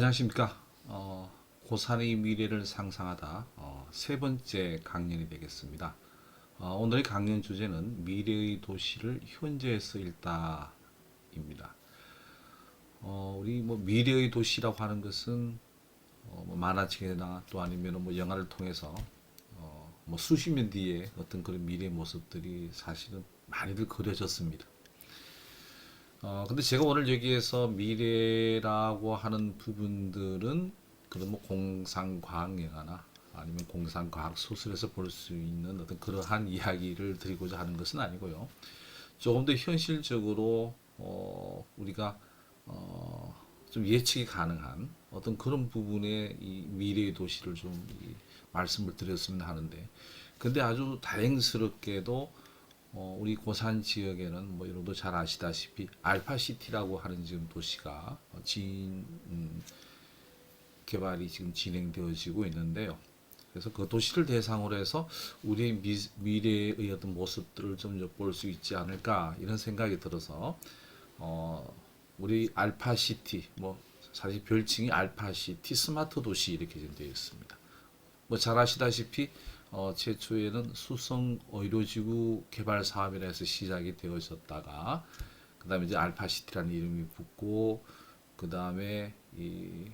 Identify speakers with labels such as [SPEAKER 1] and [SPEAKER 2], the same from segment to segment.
[SPEAKER 1] 안녕하십니까. 고산의 미래를 상상하다 세 번째 강연이 되겠습니다. 오늘의 강연 주제는 미래의 도시를 현재에서 읽다입니다. 우리 뭐 미래의 도시라고 하는 것은 뭐 만화책이나 또 아니면 뭐 영화를 통해서 뭐 수십 년 뒤에 어떤 그런 미래 모습들이 사실은 많이들 그려졌습니다. 근데 제가 오늘 여기에서 미래라고 하는 부분들은 그런 뭐 공상과학 영화나 아니면 공상과학 소설에서 볼 수 있는 어떤 그러한 이야기를 드리고자 하는 것은 아니고요. 조금 더 현실적으로 우리가 좀 예측이 가능한 어떤 그런 부분의 이 미래의 도시를 좀 말씀을 드렸으면 하는데, 근데 아주 다행스럽게도 우리 고산 지역에는 뭐 여러분도 잘 아시다시피 알파시티라고 하는 지금 도시가 개발이 지금 진행되어지고 있는데요. 그래서 그 도시를 대상으로 해서 우리의 미래의 어떤 모습들을 좀 엿볼 수 있지 않을까 이런 생각이 들어서 우리 알파시티, 뭐 사실 별칭이 알파시티 스마트 도시 이렇게 좀 되어 있습니다. 뭐 잘 아시다시피 최초에는 수성 의료지구 개발 사업이라 해서 시작이 되어졌다가 그다음에 이제 알파시티라는 이름이 붙고 그다음에 이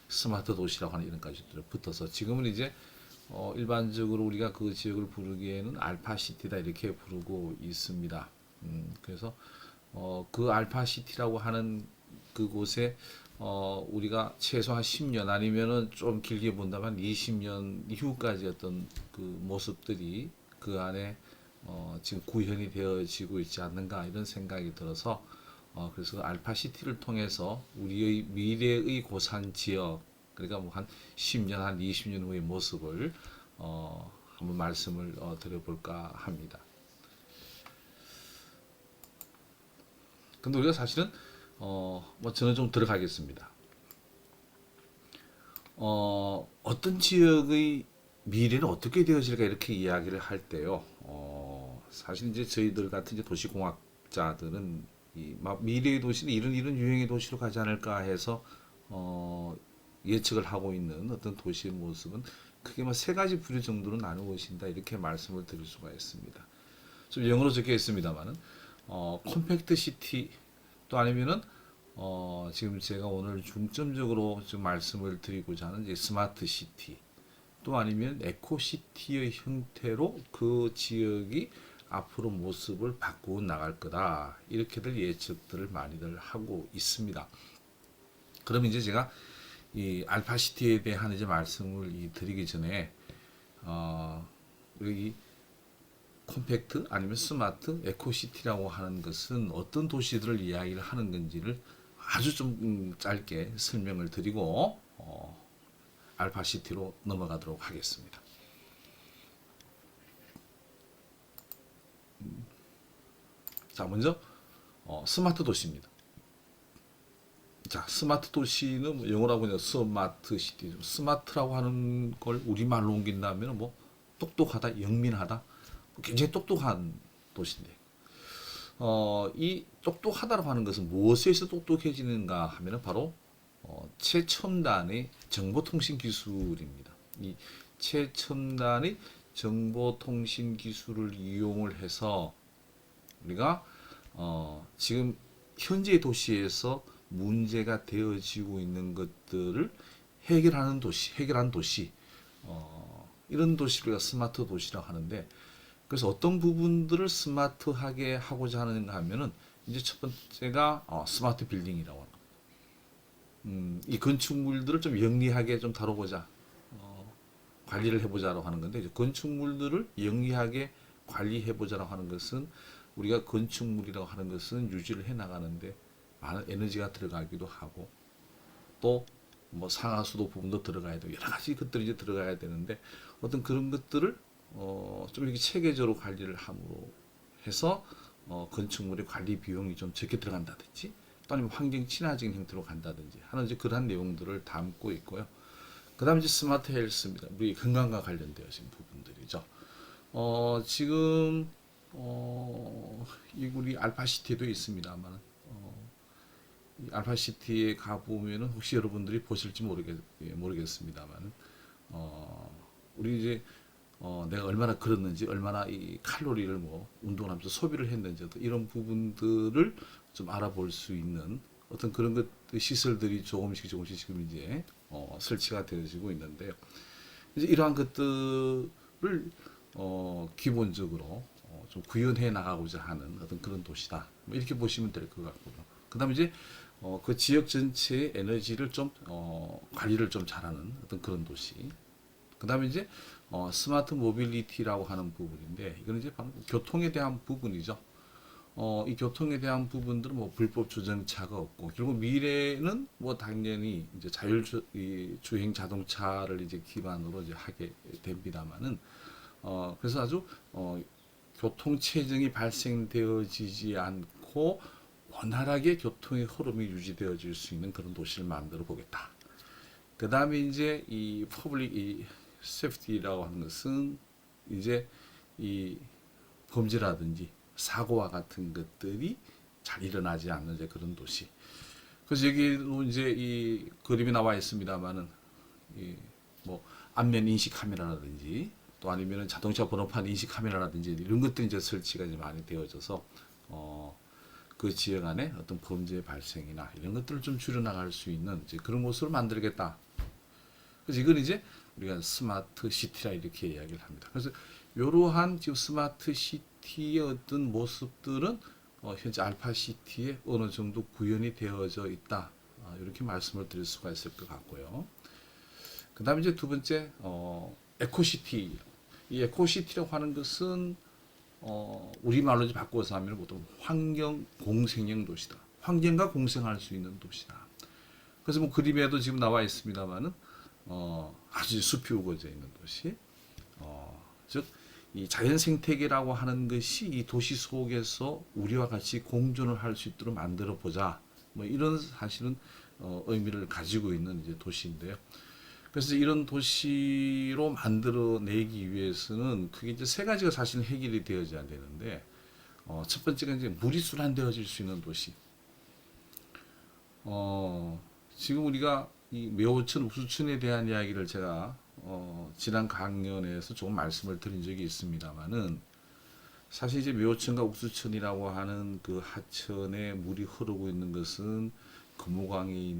[SPEAKER 1] 스마트 도시라고 하는 이름까지 붙어서 지금은 이제 일반적으로 우리가 그 지역을 부르기에는 알파시티다 이렇게 부르고 있습니다. 그래서 그 알파시티라고 하는 그곳에 우리가 최소한 10년 아니면은 좀 길게 본다면 20년 이후까지 어떤 그 모습들이 그 안에 지금 구현이 되어지고 있지 않는가 이런 생각이 들어서 그래서 알파시티를 통해서 우리의 미래의 고산 지역, 그러니까 뭐 한 10년 한 20년 후의 모습을 한번 말씀을 드려볼까 합니다. 근데 우리가 사실은 뭐 저는 좀 들어가겠습니다. 어떤 지역의 미래는 어떻게 되어질까 이렇게 이야기를 할 때요. 사실 이제 저희들 같은 이제 도시공학자들은 막 미래의 도시는 이런 유형의 도시로 가지 않을까 해서 예측을 하고 있는 어떤 도시의 모습은 크게 뭐 세 가지 부류 정도로 나누어진다 이렇게 말씀을 드릴 수가 있습니다. 좀 영어로 적혀 있습니다만은 컴팩트 시티 또 아니면은 지금 제가 오늘 중점적으로 좀 말씀을 드리고자 하는 이제 스마트 시티 또 아니면 에코 시티의 형태로 그 지역이 앞으로 모습을 바꾸어 나갈 거다 이렇게들 예측들을 많이들 하고 있습니다. 그럼 이제 제가 이 알파시티에 대한 이제 말씀을 드리기 전에 여기 컴팩트 아니면 스마트 에코시티라고 하는 것은 어떤 도시들을 이야기를 하는 건지를 아주 좀 짧게 설명을 드리고 알파시티로 넘어가도록 하겠습니다. 자, 먼저 스마트 도시입니다. 자, 스마트 도시는 뭐 영어라고 하면 스마트 시티. 스마트라고 하는 걸 우리말로 옮긴다면 뭐 똑똑하다, 영민하다, 굉장히 똑똑한 도시인데, 이 똑똑하다라고 하는 것은 무엇에서 똑똑해지는가 하면은 바로 최첨단의 정보통신 기술입니다. 이 최첨단의 정보통신 기술을 이용을 해서 우리가 지금 현재 도시에서 문제가 되어지고 있는 것들을 해결하는 도시, 이런 도시를 우리가 스마트 도시라고 하는데, 그래서 어떤 부분들을 스마트하게 하고자 하는가 하면은 이제 첫 번째가 스마트 빌딩이라고 하는 이 건축물들을 좀 영리하게 좀 다뤄보자, 관리를 해보자라고 하는 건데, 이제 건축물들을 영리하게 관리해보자라고 하는 것은 우리가 건축물이라고 하는 것은 유지를 해 나가는데 많은 에너지가 들어가기도 하고 또 뭐 상하수도 부분도 들어가야 되고 여러 가지 것들이 이제 들어가야 되는데 어떤 그런 것들을 좀 이렇게 체계적으로 관리를 함으로 해서 건축물의 관리 비용이 좀 적게 들어간다든지 또 아니면 환경 친화적인 형태로 간다든지 하는 이제 그러한 내용들을 담고 있고요. 그 다음에 이제 스마트 헬스입니다. 우리 건강과 관련되어진 부분들이죠. 지금, 이 우리 알파시티도 있습니다만, 이 알파시티에 가 보면은 혹시 여러분들이 보실지 모르겠습니다만, 우리 이제 내가 얼마나 걸었는지, 얼마나 이 칼로리를 뭐 운동을 하면서 소비를 했는지 이런 부분들을 좀 알아볼 수 있는 어떤 그런 것 시설들이 조금씩 지금 이제 설치가 되어지고 있는데요. 이제 이러한 것들을 기본적으로 좀 구현해 나가고자 하는 어떤 그런 도시다. 뭐 이렇게 보시면 될 것 같고요. 그다음에 이제 그 지역 전체의 에너지를 좀 관리를 좀 잘하는 어떤 그런 도시. 그다음에 이제 스마트 모빌리티라고 하는 부분인데 이거는 이제 바로 교통에 대한 부분이죠. 이 교통에 대한 부분들은 뭐 불법 주정차가 없고 결국 미래는 뭐 당연히 이제 주행 자동차를 이제 기반으로 이제 하게 됩니다만은 그래서 아주 교통 체증이 발생되어지지 않고 원활하게 교통의 흐름이 유지되어질 수 있는 그런 도시를 만들어 보겠다. 그 다음에 이제 이 퍼블릭 이 세프티라고 하는 것은 이제 이 범죄라든지 사고와 같은 것들이 잘 일어나지 않는 이제 그런 도시. 그래서 여기도 이제 이 그림이 나와 있습니다만은 이뭐 안면 인식 카메라라든지 또 아니면은 자동차 번호판 인식 카메라라든지 이런 것들이 이제 설치가 이제 많이 되어져서 그 지역 안에 어떤 범죄 발생이나 이런 것들을 좀 줄여나갈 수 있는 이제 그런 곳으로 만들겠다. 그래서 이건 이제 우리가 스마트 시티라 이렇게 이야기를 합니다. 그래서 이러한 지금 스마트 시티의 어떤 모습들은 현재 알파 시티에 어느 정도 구현이 되어져 있다. 이렇게 말씀을 드릴 수가 있을 것 같고요. 그 다음에 이제 두 번째, 에코시티. 이 에코시티라고 하는 것은 우리말로 이제 바꿔서 하면 보통 환경 공생형 도시다. 환경과 공생할 수 있는 도시다. 그래서 뭐 그림에도 지금 나와 있습니다만은 아주 숲이 우거져 있는 도시. 즉, 이 자연 생태계라고 하는 것이 이 도시 속에서 우리와 같이 공존을 할 수 있도록 만들어 보자. 뭐 이런 사실은 의미를 가지고 있는 이제 도시인데요. 그래서 이런 도시로 만들어내기 위해서는 그게 이제 세 가지가 사실 해결이 되어져야 되는데, 첫 번째가 이제 물이 순환되어질 수 있는 도시. 지금 우리가 이 묘천, 옥수천에 대한 이야기를 제가 지난 강연에서 조금 말씀을 드린 적이 있습니다만은 사실 이제 묘천과 옥수천이라고 하는 그 하천에 물이 흐르고 있는 것은 금호강이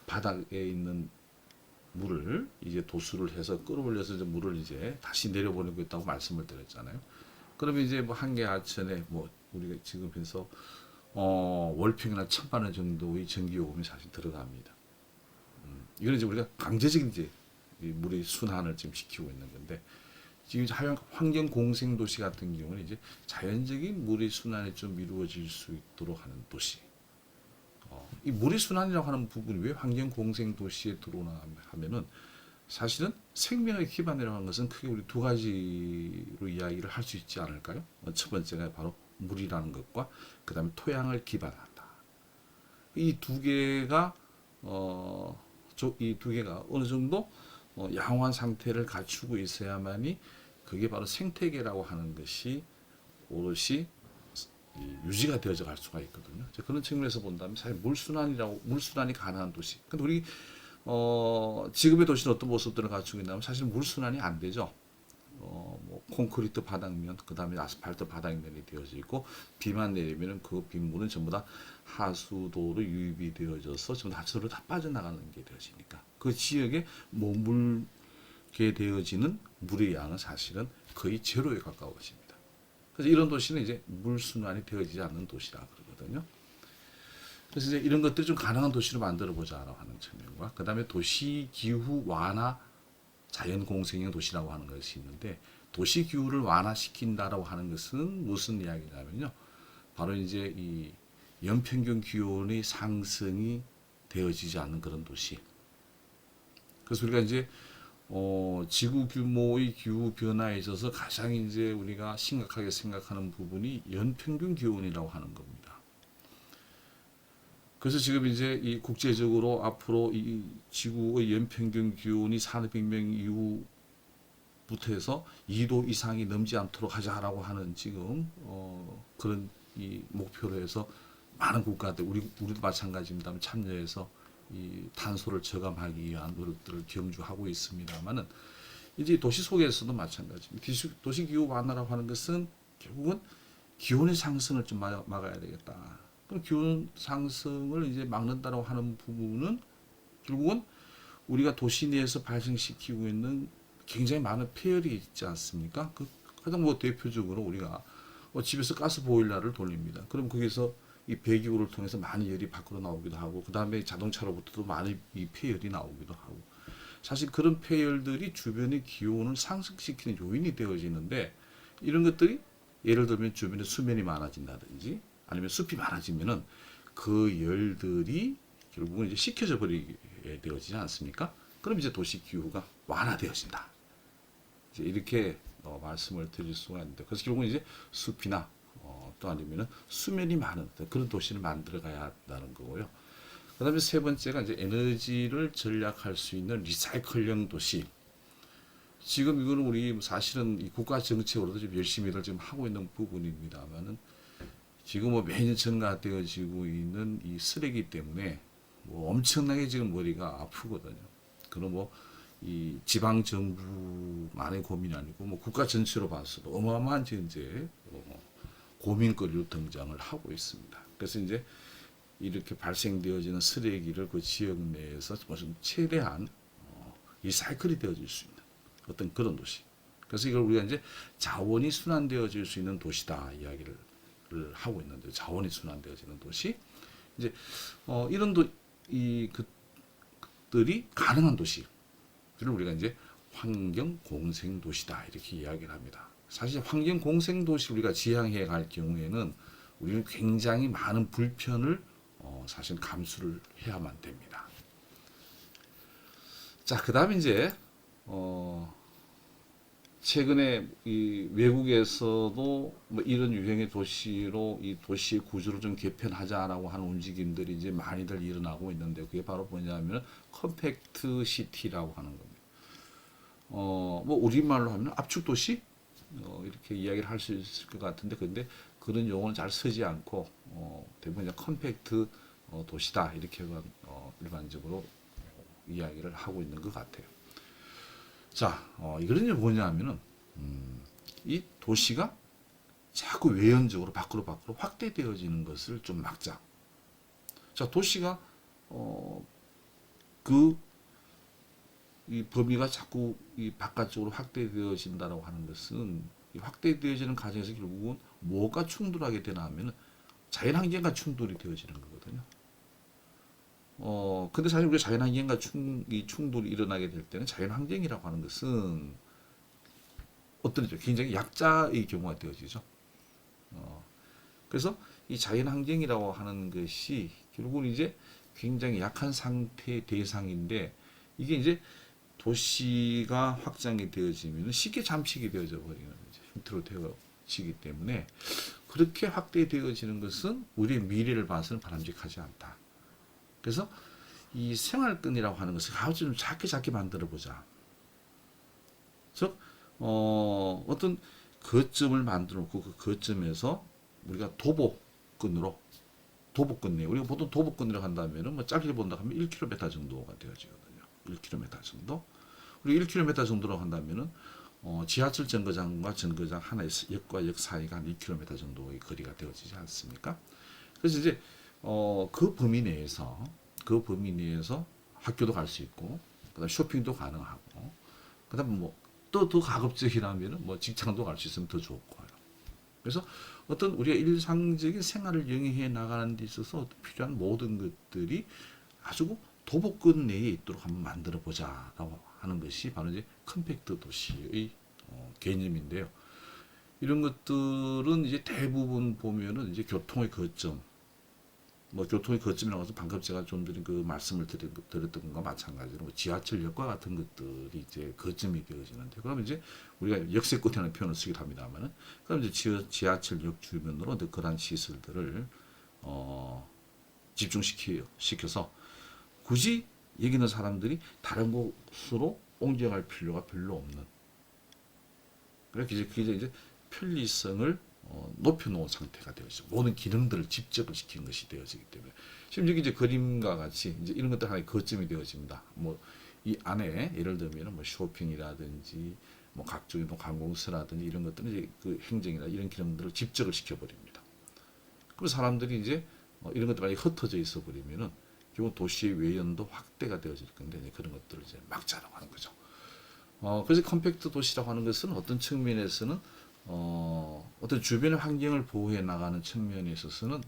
[SPEAKER 1] 바닥에 있는 물을 이제 도수를 해서 끌어올려서 이제 물을 이제 다시 내려보내고 있다고 말씀을 드렸잖아요. 그러면 이제 뭐 한 개 하천에 뭐 우리가 지금 해서 월평이나 1,000만 원 정도의 전기요금이 사실 들어갑니다. 이건 이제 우리가 강제적인 이제 물의 순환을 지금 시키고 있는 건데 지금 환경 공생 도시 같은 경우는 이제 자연적인 물의 순환이 좀 이루어질 수 있도록 하는 도시. 이 물의 순환이라고 하는 부분이 왜 환경 공생 도시에 들어오나 하면은 사실은 생명의 기반이라고 하는 것은 크게 우리 두 가지로 이야기를 할 수 있지 않을까요? 첫 번째가 바로 물이라는 것과 그 다음에 토양을 기반한다. 이 두 개가 어느 정도 양호한 상태를 갖추고 있어야만이 그게 바로 생태계라고 하는 것이 오롯이 유지가 되어져 갈 수가 있거든요. 그런 측면에서 본다면 사실 물순환이 가능한 도시. 근데 우리 지금의 도시는 어떤 모습들을 갖추고 있냐면 사실 물순환이 안 되죠. 뭐 콘크리트 바닥면, 그 다음에 아스팔트 바닥면이 되어져 있고 비만 내리면은 그 빗물은 전부 다 하수도로 유입이 되어져서 전부 다 하수도로 다 빠져나가는 게 되어지니까 그 지역에 머물게 되어지는 물의 양은 사실은 거의 제로에 가까워집니다. 그래서 이런 도시는 이제 물 순환이 되어지지 않는 도시라 그러거든요. 그래서 이제 이런 것들이 좀 가능한 도시로 만들어 보자라고 하는 측면과 그 다음에 도시 기후 완화 자연 공생형 도시라고 하는 것이 있는데 도시 기후를 완화시킨다라고 하는 것은 무슨 이야기냐면요. 바로 이제 이 연평균 기온의 상승이 되어지지 않는 그런 도시. 그래서 우리가 이제 지구 규모의 기후 변화에 있어서 가장 이제 우리가 심각하게 생각하는 부분이 연평균 기온이라고 하는 겁니다. 그래서 지금 이제 이 국제적으로 앞으로 이 지구의 연평균 기온이 산업혁명 이후부터 해서 2도 이상이 넘지 않도록 하자라고 하는 지금 그런 이 목표로 해서 많은 국가들 우리도 마찬가지입니다만 참여해서 이 탄소를 저감하기 위한 노력들을 경주하고 있습니다만은 이제 도시 속에서도 마찬가지입니다. 도시 기후 완화라고 하는 것은 결국은 기온의 상승을 좀 막아야 되겠다. 그럼 기온 상승을 이제 막는다고 하는 부분은 결국은 우리가 도시 내에서 발생시키고 있는 굉장히 많은 폐열이 있지 않습니까? 그 가장 뭐 대표적으로 우리가 집에서 가스 보일러를 돌립니다. 그럼 거기서 이 배기구를 통해서 많은 열이 밖으로 나오기도 하고, 그 다음에 자동차로부터도 많은 이 폐열이 나오기도 하고, 사실 그런 폐열들이 주변의 기온을 상승시키는 요인이 되어지는데, 이런 것들이 예를 들면 주변에 수면이 많아진다든지 아니면 숲이 많아지면은 그 열들이 결국은 이제 식혀져 버리게 되어지지 않습니까? 그럼 이제 도시 기후가 완화되어진다. 이제 이렇게 말씀을 드릴 수가 있는데, 그래서 결국은 이제 숲이나 또 아니면은 수면이 많은 그런 도시를 만들어 가야 한다는 거고요. 그다음에 세 번째가 이제 에너지를 절약할 수 있는 리사이클형 도시. 지금 이거는 우리 사실은 이 국가 정책으로도 좀 열심히들 지금 하고 있는 부분입니다만은 지금 뭐 매년 증가되어지고 있는 이 쓰레기 때문에 뭐 엄청나게 지금 머리가 아프거든요. 그럼 뭐 이 지방 정부만의 고민이 아니고 뭐 국가 전체로 봐서도 어마어마한 이제 고민거리로 등장을 하고 있습니다. 그래서 이제 이렇게 발생되어지는 쓰레기를 그 지역 내에서 무슨 최대한 리사이클이 되어질 수 있는 어떤 그런 도시. 그래서 이걸 우리가 이제 자원이 순환되어질 수 있는 도시다 이야기를 하고 있는데, 자원이 순환되어지는 도시. 이제 이런 것들이 가능한 도시를 우리가 이제 환경 공생 도시다 이렇게 이야기를 합니다. 사실 환경 공생 도시 우리가 지향해 갈 경우에는 우리는 굉장히 많은 불편을 사실 감수를 해야만 됩니다. 자, 그다음에 이제 최근에 이 외국에서도 뭐 이런 유형의 도시로 이 도시의 구조를 좀 개편하자라고 하는 움직임들이 이제 많이들 일어나고 있는데, 그게 바로 뭐냐면 컴팩트 시티라고 하는 겁니다. 뭐 우리말로 하면 압축 도시 이렇게 이야기를 할 수 있을 것 같은데, 근데 그런 용어는 잘 쓰지 않고 대부분 그냥 컴팩트 도시다 이렇게만 일반적으로 이야기를 하고 있는 것 같아요. 자, 이거는 뭐냐면은 이 도시가 자꾸 외연적으로 밖으로 확대되어지는 것을 좀 막자. 자, 도시가 이 범위가 자꾸 이 바깥쪽으로 확대되어진다라고 하는 것은, 이 확대되어지는 과정에서 결국은 뭐가 충돌하게 되나 하면은 자연환경과 충돌이 되어지는 거거든요. 근데 사실 우리가 자연환경과 이 충돌이 일어나게 될 때는 자연환경이라고 하는 것은 어떤죠? 굉장히 약자의 경우가 되어지죠. 그래서 이 자연환경이라고 하는 것이 결국은 이제 굉장히 약한 상태의 대상인데, 이게 이제 도시가 확장이 되어지면 쉽게 잠식이 되어져 버리는 형태로 되어지기 때문에, 그렇게 확대되어지는 것은 우리의 미래를 봐서는 바람직하지 않다. 그래서 이 생활권이라고 하는 것을 아주 좀 작게 만들어 보자. 즉 어떤 거점을 만들어 놓고 그 거점에서 우리가 도보권 내 우리가 보통 도보권이라고 한다면은 뭐 짧게 본다 하면 1km 정도가 되어지거든요. 1km 정도. 우리 1km 정도라고 한다면은 지하철 정거장과 정거장 하나의 역과 역 사이가 한 2km 정도의 거리가 되어지지 않습니까? 그래서 이제 그 범위 내에서 학교도 갈 수 있고, 그다음 쇼핑도 가능하고, 그다음 뭐 또 더 가급적이라면은 뭐 직장도 갈 수 있으면 더 좋고요. 그래서 어떤 우리가 일상적인 생활을 영위해 나가는 데 있어서 필요한 모든 것들이 아주 도보권 내에 있도록 한번 만들어 보자라고 하는 것이 바로 이제 컴팩트 도시의 개념인데요. 이런 것들은 이제 대부분 보면은 이제 교통의 거점, 뭐 교통의 거점이라고 해서 방금 제가 좀 전에 그 말씀을 드렸던 것과 마찬가지로 뭐 지하철역과 같은 것들이 이제 거점이 되어지는데, 그러면 이제 우리가 역세권이라는 표현을 쓰기도 합니다만은, 그럼 이제 지하철역 주변으로 그러한 시설들을 집중시켜서 굳이 여기 있는 사람들이 다른 곳으로 옮겨갈 필요가 별로 없는, 그래서 그게 이제 편리성을 높여놓은 상태가 되어져. 모든 기능들을 집적을 시킨 것이 되어지기 때문에 심지어 이제 그림과 같이 이제 이런 것들 하나의 거점이 되어집니다. 뭐 이 안에 예를 들면 뭐 쇼핑이라든지 뭐 각종의 뭐 관공서라든지 이런 것들은 이제 그 행정이나 이런 기능들을 집적을 시켜버립니다. 그리고 사람들이 이제 이런 것들이 흩어져 있어 버리면은 결국 도시의 외연도 확대가 되어질 건데 이제 그런 것들을 이제 막자라고 하는 거죠. 그래서 컴팩트 도시라고 하는 것은 어떤 측면에서는 어떤 주변의 환경을 보호해 나가는 측면에 있어서는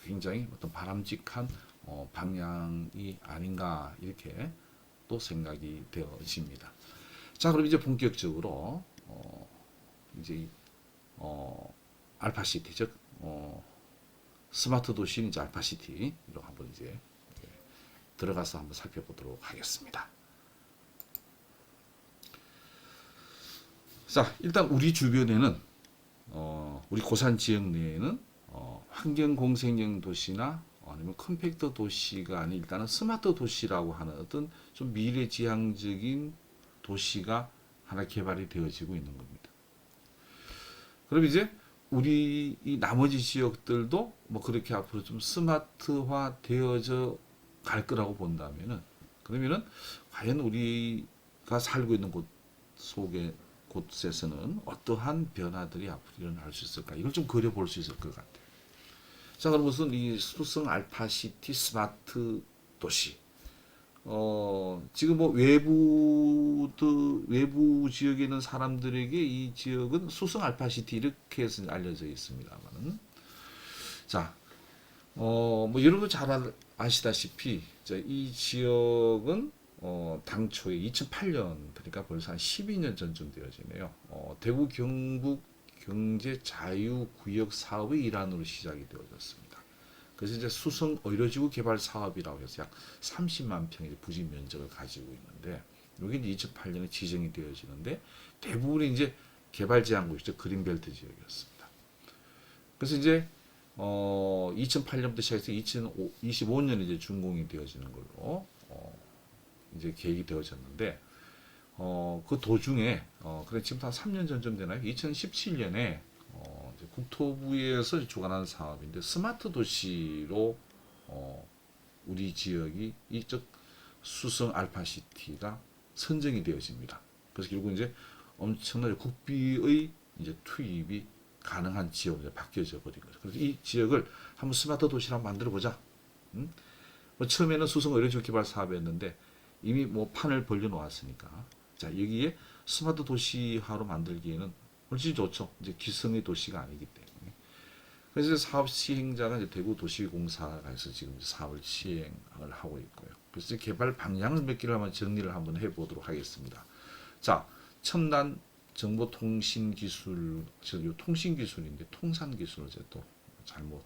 [SPEAKER 1] 굉장히 어떤 바람직한 방향이 아닌가 이렇게 또 생각이 되어집니다. 자, 그럼 이제 본격적으로 이제 알파시티 즉 스마트 도시는 이제 알파시티로 한번 이제 들어가서 한번 살펴보도록 하겠습니다. 자, 일단 우리 주변에는 우리 고산 지역 내에는 환경공생형 도시나 아니면 컴팩트 도시가 아닌 일단은 스마트 도시라고 하는 어떤 좀 미래지향적인 도시가 하나 개발이 되어지고 있는 겁니다. 그럼 이제 우리 이 나머지 지역들도 뭐 그렇게 앞으로 좀 스마트화 되어져 갈 거라고 본다면은 그러면은 과연 우리가 살고 있는 곳 속에 곳에서는 어떠한 변화들이 앞으로 일어날 수 있을까? 이걸 좀 그려볼 수 있을 것 같아요. 자, 그럼 우선 이 수성 알파시티 스마트 도시. 지금 뭐 외부 지역에 있는 사람들에게 이 지역은 수성 알파시티 이렇게 해서 알려져 있습니다만은. 자, 뭐 여러분 잘 아시다시피 이 지역은 당초에 2008년 그러니까 벌써 한 12년 전쯤 되어지네요. 대구 경북 경제 자유구역 사업의 일환으로 시작이 되어졌습니다. 그래서 이제 수성 의료지구 개발 사업이라고 해서 약 30만 평의 부지 면적을 가지고 있는데 여기 이제 2008년에 지정이 되어지는데 대부분이 이제 개발 제한구역, 그린벨트 지역이었습니다. 그래서 이제 2008년부터 시작해서 2025년에 이제 준공이 되어지는 걸로 이제 계획이 되어졌는데 그 도중에 그래 지금 한 3년 전쯤 되나요? 2017년에 국토부에서 주관하는 사업인데 스마트 도시로 우리 지역이 이쪽 수성 알파시티가 선정이 되어집니다. 그래서 결국 이제 엄청나게 국비의 이제 투입이 가능한 지역으로 바뀌어져 버린 거죠. 그래서 이 지역을 한번 스마트 도시로 한번 만들어 보자. 뭐 처음에는 수성 의료지구 개발 사업이었는데 이미 뭐 판을 벌려 놓았으니까 자 여기에 스마트 도시화로 만들기에는 훨씬 좋죠. 이제 기성의 도시가 아니기 때문에. 그래서 사업 시행자가 이제 대구도시공사가 해서 지금 사업을 시행을 하고 있고요. 그래서 개발 방향을 몇 개를 한번 정리를 한번 해보도록 하겠습니다. 자, 첨단 정보통신기술, 저 통신기술인데 통산기술을 제가 또 잘못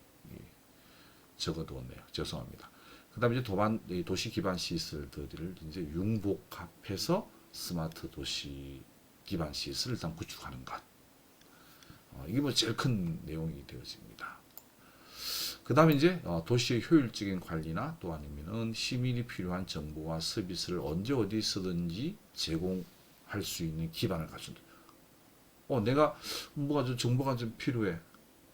[SPEAKER 1] 적어두었네요. 죄송합니다. 그 다음에 이제 도시 기반 시설들을 이제 융복합해서 스마트 도시 기반 시설을 일단 구축하는 것. 이게 뭐 제일 큰 내용이 되어집니다. 그 다음에 이제 도시의 효율적인 관리나 또 아니면은 시민이 필요한 정보와 서비스를 언제 어디서든지 제공할 수 있는 기반을 갖춘다. 내가 뭐가 좀 정보가 좀 필요해.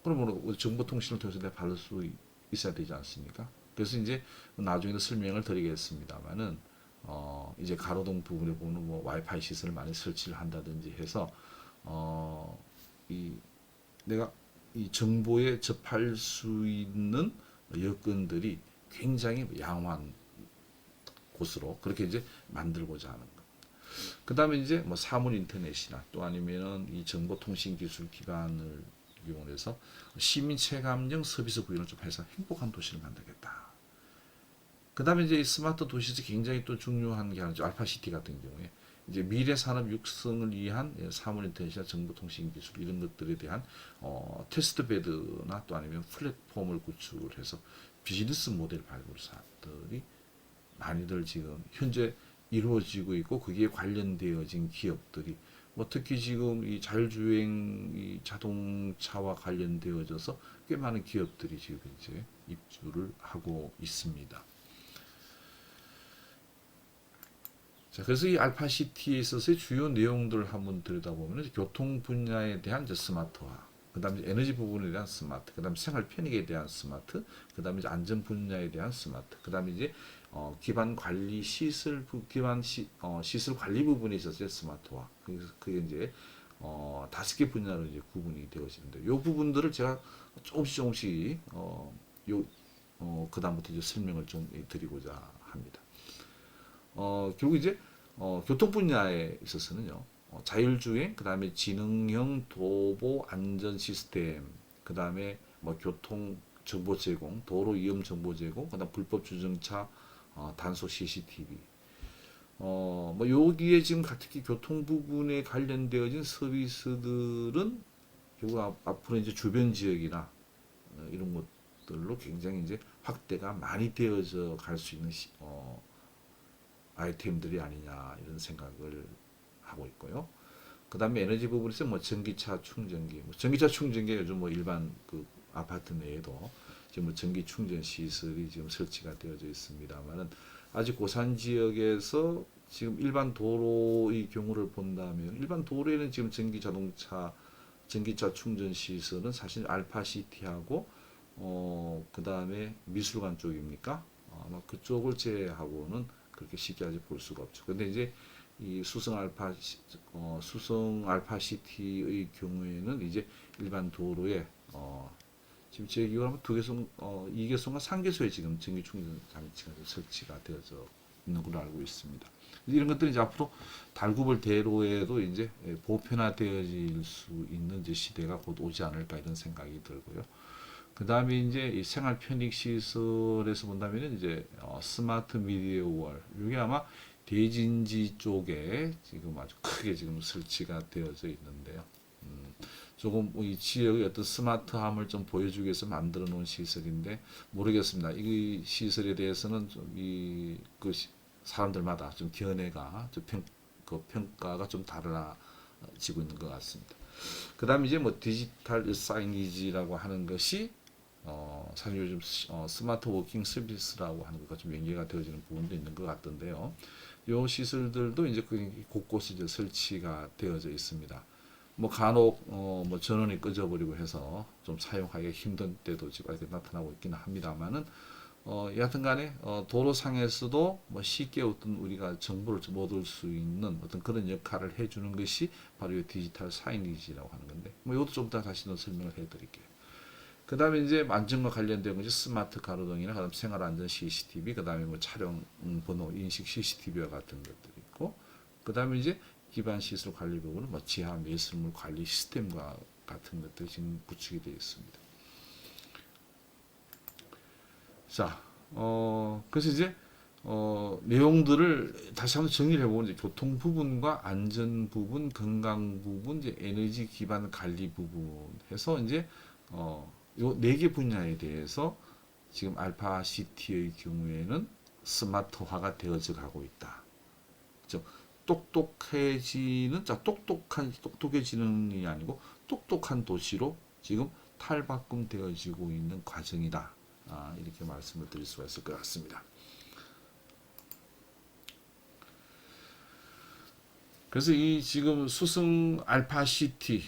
[SPEAKER 1] 그러면 정보통신을 통해서 내가 받을 수 있어야 되지 않습니까? 그래서 이제 나중에도 설명을 드리겠습니다만은 이제 가로등 부분에 보면 뭐 와이파이 시설을 많이 설치를 한다든지 해서 내가 이 정보에 접할 수 있는 여건들이 굉장히 양호한 곳으로 그렇게 이제 만들고자 하는 것. 그 다음에 이제 뭐 사물 인터넷이나 또 아니면은 이 정보통신 기술 기반을 이용해서 시민 체감형 서비스 구현을 좀 해서 행복한 도시를 만들겠다. 그 다음에 이제 스마트 도시에서 굉장히 또 중요한 게 아니죠. 알파시티 같은 경우에 이제 미래 산업 육성을 위한 사물 인터넷이나 정보통신 기술 이런 것들에 대한 테스트 베드나 또 아니면 플랫폼을 구축을 해서 비즈니스 모델 발굴 사업들이 많이들 지금 현재 이루어지고 있고 거기에 관련되어진 기업들이 뭐 특히 지금 이 자율주행 이 자동차와 관련되어져서 꽤 많은 기업들이 지금 이제 입주를 하고 있습니다. 자, 그래서 이 알파시티에 있어서의 주요 내용들을 한번 들여다보면 교통 분야에 대한 이제 스마트화, 그다음에 에너지 부분에 대한 스마트, 그다음에 생활 편익에 대한 스마트, 그다음에 이제 안전 분야에 대한 스마트, 그다음에 이제 기반 관리 시설 시설 관리 부분에 있어서 스마트화. 그래서 그게 이제 5개 분야로 이제 구분이 되어지는데, 요 부분들을 제가 조금씩 그다음부터 이제 설명을 좀 드리고자 합니다. 결국 이제 교통 분야에 있어서는요, 자율주행, 그 다음에 지능형 도보 안전 시스템, 그 다음에 뭐 교통 정보 제공, 도로 위험 정보 제공, 그 다음 불법 주정차 단속 CCTV. 뭐 여기에 지금 특히 교통 부분에 관련되어진 서비스들은 결국 앞으로 이제 주변 지역이나 이런 것들로 굉장히 이제 확대가 많이 되어져 갈 수 있는 아이템들이 아니냐 이런 생각을 하고 있고요. 그 다음에 에너지 부분에서 뭐 전기차 충전기, 전기차 충전기 요즘 뭐 일반 그 아파트 내에도 지금 뭐 전기 충전 시설이 지금 설치가 되어져 있습니다만은, 아직 고산 지역에서 지금 일반 도로의 경우를 본다면, 일반 도로에는 지금 전기차 충전 시설은 사실 알파시티하고 그 다음에 미술관 쪽입니까? 아마 그쪽을 제외하고는 그렇게 쉽게 아직 볼 수가 없죠. 근데 이제 이 수성 알파시티의 경우에는 이제 일반 도로에 지금 제 기억으로 2개소인가 3개소에 지금 전기 충전 장치가 설치가 되어져 있는 걸로 알고 있습니다. 이런 것들이 이제 앞으로 달구벌 대로에도 이제 보편화되어질 수 있는 이제 시대가 곧 오지 않을까 이런 생각이 들고요. 그 다음에 이제 이 생활 편익 시설에서 본다면 이제 스마트 미디어 월, 이게 아마 대진지 쪽에 지금 아주 크게 지금 설치가 되어져 있는데요. 조금 이 지역의 어떤 스마트함을 좀 보여주기 위해서 만들어 놓은 시설인데 모르겠습니다. 이 시설에 대해서는 그 사람들마다 좀 견해가 그 평가가 좀 달라지고 있는 것 같습니다. 그 다음에 이제 뭐 디지털 사이니지라고 하는 것이 사실 요즘 스마트 워킹 서비스라고 하는 것과 좀 연계가 되어지는 부분도 있는 것 같던데요. 이 시설들도 이제 곳곳에 이제 설치가 되어져 있습니다. 뭐 간혹 뭐 전원이 꺼져버리고 해서 좀 사용하기 힘든 때도 지금 이렇게 나타나고 있기는 합니다만은, 여하튼간에 도로상에서도 뭐 쉽게 어떤 우리가 정보를 좀 얻을 수 있는 어떤 그런 역할을 해주는 것이 바로 이 디지털 사이니지라고 하는 건데, 뭐 이것도 좀 더 다시 더 설명을 해드릴게요. 그 다음에 이제 안전과 관련된 것이 스마트 가로등이나 그다음 생활안전 CCTV, 그 다음에 뭐 차량 번호 인식 CCTV와 같은 것들이 있고, 그 다음에 이제 기반 시설 관리 부분은 뭐 지하 매설물 관리 시스템과 같은 것들이 지금 구축이 되어 있습니다. 자, 그래서 이제 내용들을 다시 한번 정리를 해보면, 이제 교통 부분과 안전 부분, 건강 부분, 이제 에너지 기반 관리 부분 해서 이제 요 네 개 분야에 대해서 지금 알파시티의 경우에는 스마트화가 되어져 가고 있다. 즉 똑똑해지는이 아니고 똑똑한 도시로 지금 탈바꿈되어지고 있는 과정이다. 이렇게 말씀을 드릴 수가 있을 것 같습니다. 그래서 이 지금 수성 알파시티의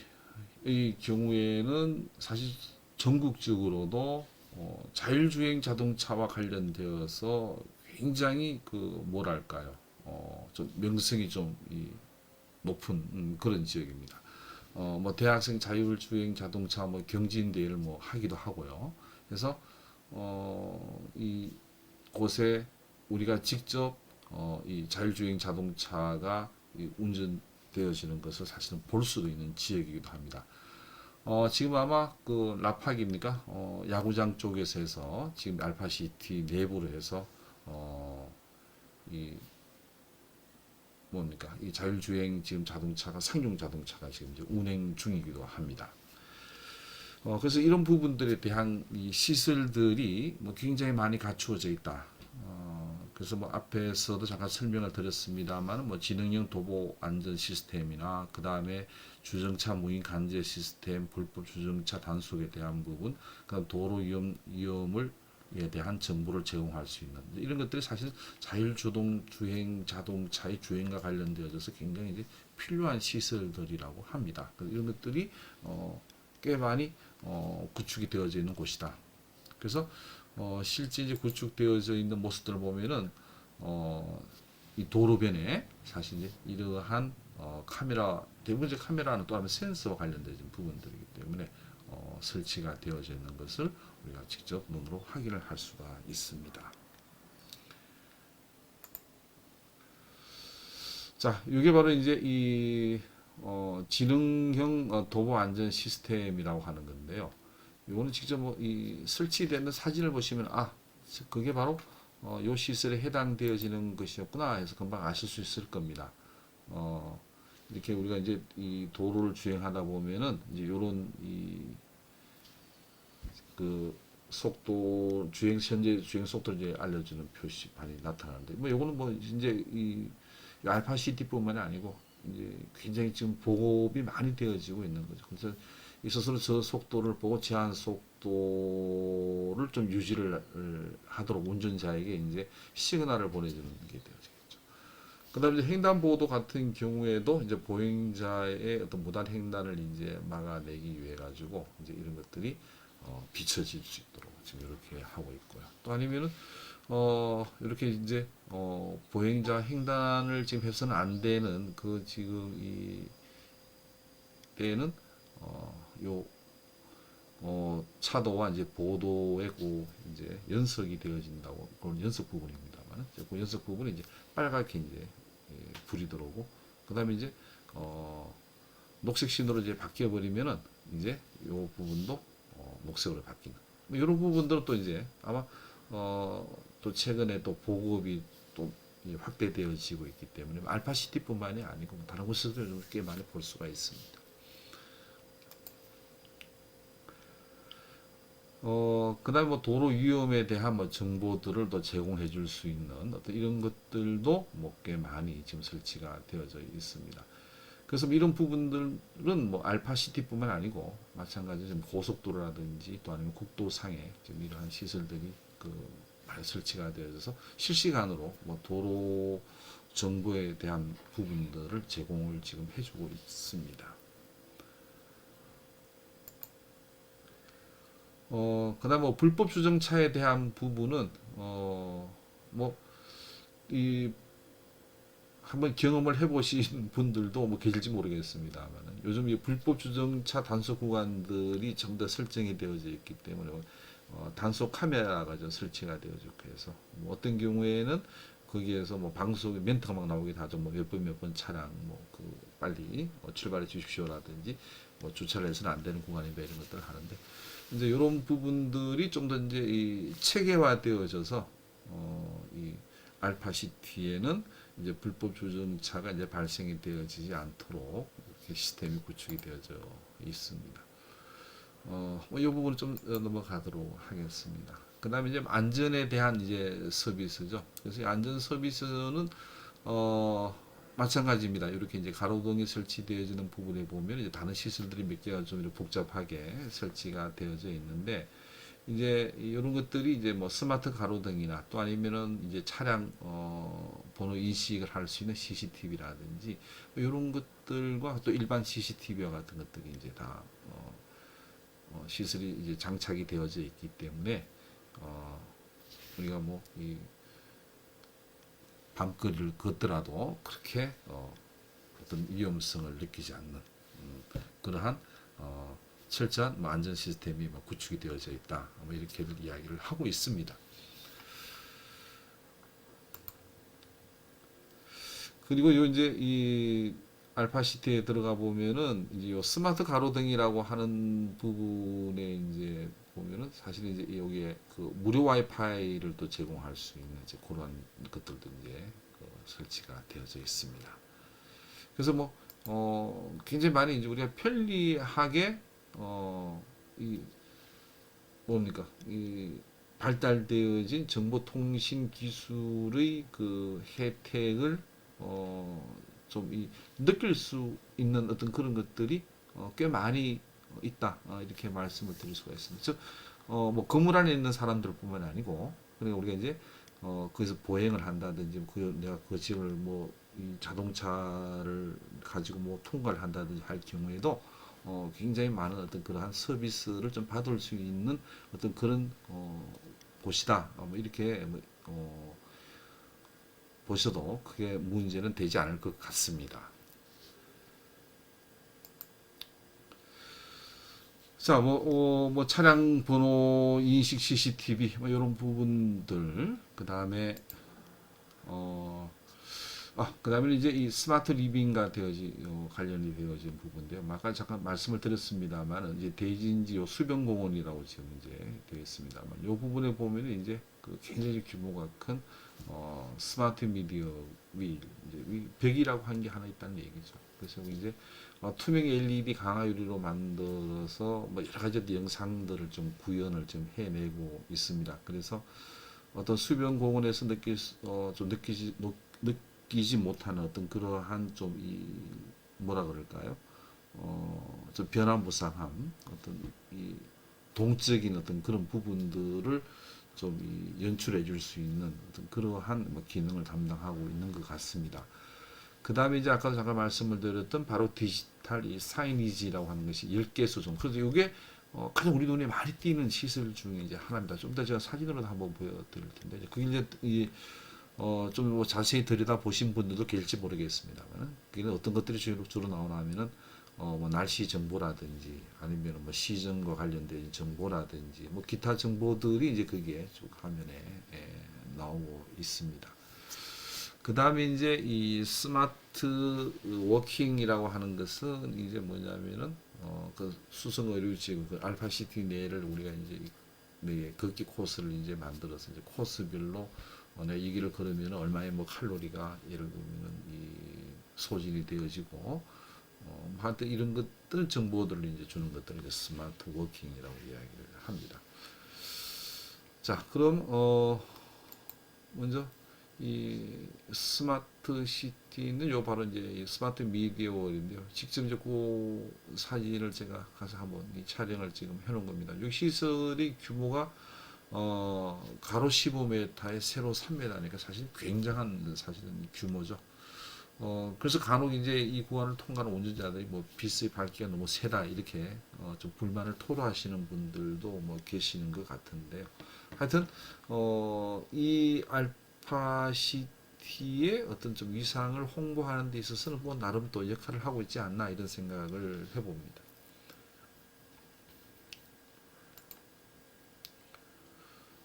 [SPEAKER 1] 경우에는 사실 전국적으로도 자율주행 자동차와 관련되어서 굉장히 그 뭐랄까요, 좀 명성이 좀 높은 그런 지역입니다. 뭐 대학생 자율주행 자동차 뭐 경진대회를 뭐 하기도 하고요. 그래서 이 곳에 우리가 직접 이 자율주행 자동차가 운전되어지는 것을 사실은 볼 수도 있는 지역이기도 합니다. 지금 아마 그 라팍입니까? 야구장 쪽에서 해서 지금 알파시티 내부로 해서 이 뭡니까? 이 자율주행 지금 자동차가 상용 자동차가 지금 이제 운행 중이기도 합니다. 그래서 이런 부분들에 대한 이 시설들이 뭐 굉장히 많이 갖추어져 있다. 그래서 뭐 앞에서도 잠깐 설명을 드렸습니다만, 뭐 지능형 도보 안전 시스템이나 그 다음에 주정차 무인 간제 시스템, 불법 주정차 단속에 대한 부분, 그다음 도로 위험에 대한 정보를 제공할 수 있는 이런 것들이 사실 자율주동 주행 자동차의 주행과 관련되어져서 굉장히 이제 필요한 시설들이라고 합니다. 이런 것들이 꽤 많이 구축이 되어져 있는 곳이다. 그래서 실제 이제 구축되어져 있는 모습들을 보면은 이 도로변에 사실 이제 이러한 카메라, 대부분 이제 카메라는 또 하면 센서와 관련된 부분들이기 때문에 설치가 되어져 있는 것을 우리가 직접 눈으로 확인을 할 수가 있습니다. 자, 이게 바로 이제 이 지능형 도보 안전 시스템이라고 하는 건데요. 이거는 직접 이 설치되는 사진을 보시면 그게 바로 요 시설에 해당되어지는 것이었구나 해서 금방 아실 수 있을 겁니다. 이렇게 우리가 이제 이 도로를 주행하다 보면은 이제 요런 그 속도 현재 주행 속도를 이제 알려주는 표시판이 나타나는데 요거는 이제 이 알파 시티뿐만이 아니고 이제 굉장히 지금 보급이 많이 되어지고 있는 거죠. 그래서 이 스스로 저 속도를 보고 제한 속도를 좀 유지를 하도록 운전자에게 이제 시그널을 보내주는 게 되어지겠죠. 그다음에 이제 횡단보도 같은 경우에도 이제 보행자의 어떤 무단 횡단을 이제 막아내기 위해 가지고 이제 이런 것들이 비춰질 수 있도록 지금 이렇게 하고 있고요. 또 아니면은 이렇게 이제 보행자 횡단을 지금 해서는 안 되는 그 지금 이 때에는 요 차도와 이제 보도의 이제 연석이 되어진다고 그런 연석 부분입니다만 그 연석 부분이 이제 빨갛게 이제 불이 들어오고 그다음에 이제 녹색 신호로 이제 바뀌어 버리면은 이제 요 부분도 녹색으로 바뀌는 이런 부분들은 또 이제 아마 또 최근에 또 보급이 또 확대되어지고 있기 때문에 알파시티뿐만이 아니고 다른 곳에서도 꽤 많이 볼 수가 있습니다. 그다음에 도로 위험에 대한 정보들을 또 제공해 줄 수 있는 어떤 이런 것들도 꽤 많이 지금 설치가 되어져 있습니다. 그래서 이런 부분들은 알파시티뿐만 아니고 마찬가지로 지금 고속도로라든지 또 아니면 국도상에 지금 이러한 시설들이 많이 설치가 되어져서 실시간으로 도로 정보에 대한 부분들을 제공을 지금 해주고 있습니다. 그다음 불법 주정차에 대한 부분은 한번 경험을 해보신 분들도 계실지 모르겠습니다만 요즘 이 불법 주정차 단속 구간들이 전부 다 설정이 되어져 있기 때문에 단속 카메라가 설치가 되어져 있고 해서 어떤 경우에는 거기에서 방송에 멘트가 막 나오기도 하죠. 몇 번 차량 빨리 출발해 주십시오라든지 주차를 해서는 안 되는 구간이다 이런 것들을 하는데 이제 이런 부분들이 좀 더 이제 이 체계화되어져서 이 알파시티에는 이제 불법 주정차가 이제 발생이 되어지지 않도록 이렇게 시스템이 구축이 되어져 있습니다. 이 부분은 좀 넘어가도록 하겠습니다. 그 다음에 이제 안전에 대한 이제 서비스죠. 그래서 안전 서비스는 마찬가지입니다. 이렇게 이제 가로등이 설치되어지는 부분에 보면 이제 다른 시설들이 몇 개가 좀 이렇게 복잡하게 설치가 되어져 있는데 이제 이런 것들이 이제 스마트 가로등이나 또 아니면은 이제 차량 번호 인식을 할 수 있는 CCTV라든지 이런 것들과 또 일반 CCTV와 같은 것들이 이제 다 시설이 이제 장착이 되어져 있기 때문에 우리가 이 밤거리를 걷더라도 그렇게 어떤 위험성을 느끼지 않는 그러한 철저한 안전 시스템이 구축이 되어져 있다. 이렇게 이야기를 하고 있습니다. 그리고 이제 이 알파시티에 들어가 보면은 이제 요 스마트 가로등이라고 하는 부분에 이제 보면은 사실 이제 여기에 무료 와이파이를 또 제공할 수 있는 이제 그런 것들도 이제 설치가 되어져 있습니다. 그래서 굉장히 많이 이제 우리가 편리하게 이 발달되어진 정보통신 기술의 혜택을 좀 느낄 수 있는 어떤 그런 것들이 꽤 많이 있다 이렇게 말씀을 드릴 수가 있습니다. 즉 건물 안에 있는 사람들뿐만 아니고 그러니까 우리가 이제 거기서 보행을 한다든지 내가 그 집을 이 자동차를 가지고 통과를 한다든지 할 경우에도 굉장히 많은 어떤 그러한 서비스를 좀 받을 수 있는 어떤 그런 곳이다. 뭐 이렇게 보셔도 크게 문제는 되지 않을 것 같습니다. 자, 뭐 차량 번호 인식 CCTV 뭐 이런 부분들, 그 다음에 그다음에 이제 이 스마트 리빙과 관련이 되어진 부분인데요. 아까 잠깐 말씀을 드렸습니다만 이제 대진지 요 수변공원이라고 지금 이제 되어 있습니다만 이 부분에 보면은 이제 그 굉장히 규모가 큰 스마트 미디어 휠 이제 벽이라고 한 게 하나 있다는 얘기죠. 그래서 이제 투명 LED 강화 유리로 만들어서 뭐 여러 가지 영상들을 좀 구현을 좀 해내고 있습니다. 그래서 어떤 수변 공원에서 좀 느끼지 못하는 어떤 그러한 좀 뭐라 그럴까요? 좀 변화무쌍함, 어떤 이 동적인 어떤 그런 부분들을 좀 연출해 줄 수 있는 어떤 그러한 뭐 기능을 담당하고 있는 것 같습니다. 그 다음에 이제 아까 잠깐 말씀을 드렸던 바로 디지털 이 사이니지라고 하는 것이 10개소 정도. 그래서 이게 가장 우리 눈에 많이 띄는 시설 중에 이제 하나입니다. 좀 더 제가 사진으로 한번 보여드릴 텐데, 그게 이제 좀뭐 자세히 들여다 보신 분들도 계실지 모르겠습니다만, 그게 어떤 것들이 주로 나오나 하면은, 뭐 날씨 정보라든지, 아니면 뭐 시즌과 관련된 정보라든지, 뭐 기타 정보들이 이제 거기에 쭉 화면에 나오고 있습니다. 그 다음에 이제 이 스마트 워킹이라고 하는 것은 이제 뭐냐면은 그 수성 의료지구 그 알파시티 내를 우리가 이제 네 걷기 코스를 이제 만들어서 이제 코스별로 내가 이 길을 걸으면 얼마의 뭐 칼로리가 예를 들면 이 소진이 되어지고 하여튼 이런 것들 정보들을 이제 주는 것들을 이제 스마트 워킹이라고 이야기를 합니다. 자, 그럼 먼저 이 스마트 시티는 요 바로 이제 이 스마트 미디어월인데요. 직접 이제 그 사진을 제가 가서 한번 이 촬영을 지금 해놓은 겁니다. 이 시설의 규모가 가로 15m에 세로 3m니까 사실 굉장한 사실은 규모죠. 그래서 간혹 이제 이 구간을 통과하는 운전자들이 뭐 빛의 밝기가 너무 세다 이렇게 좀 불만을 토로하시는 분들도 뭐 계시는 것 같은데요. 하여튼 이 알파시티의 어떤 좀 위상을 홍보하는 데 있어서는 뭐 나름 또 역할을 하고 있지 않나 이런 생각을 해봅니다.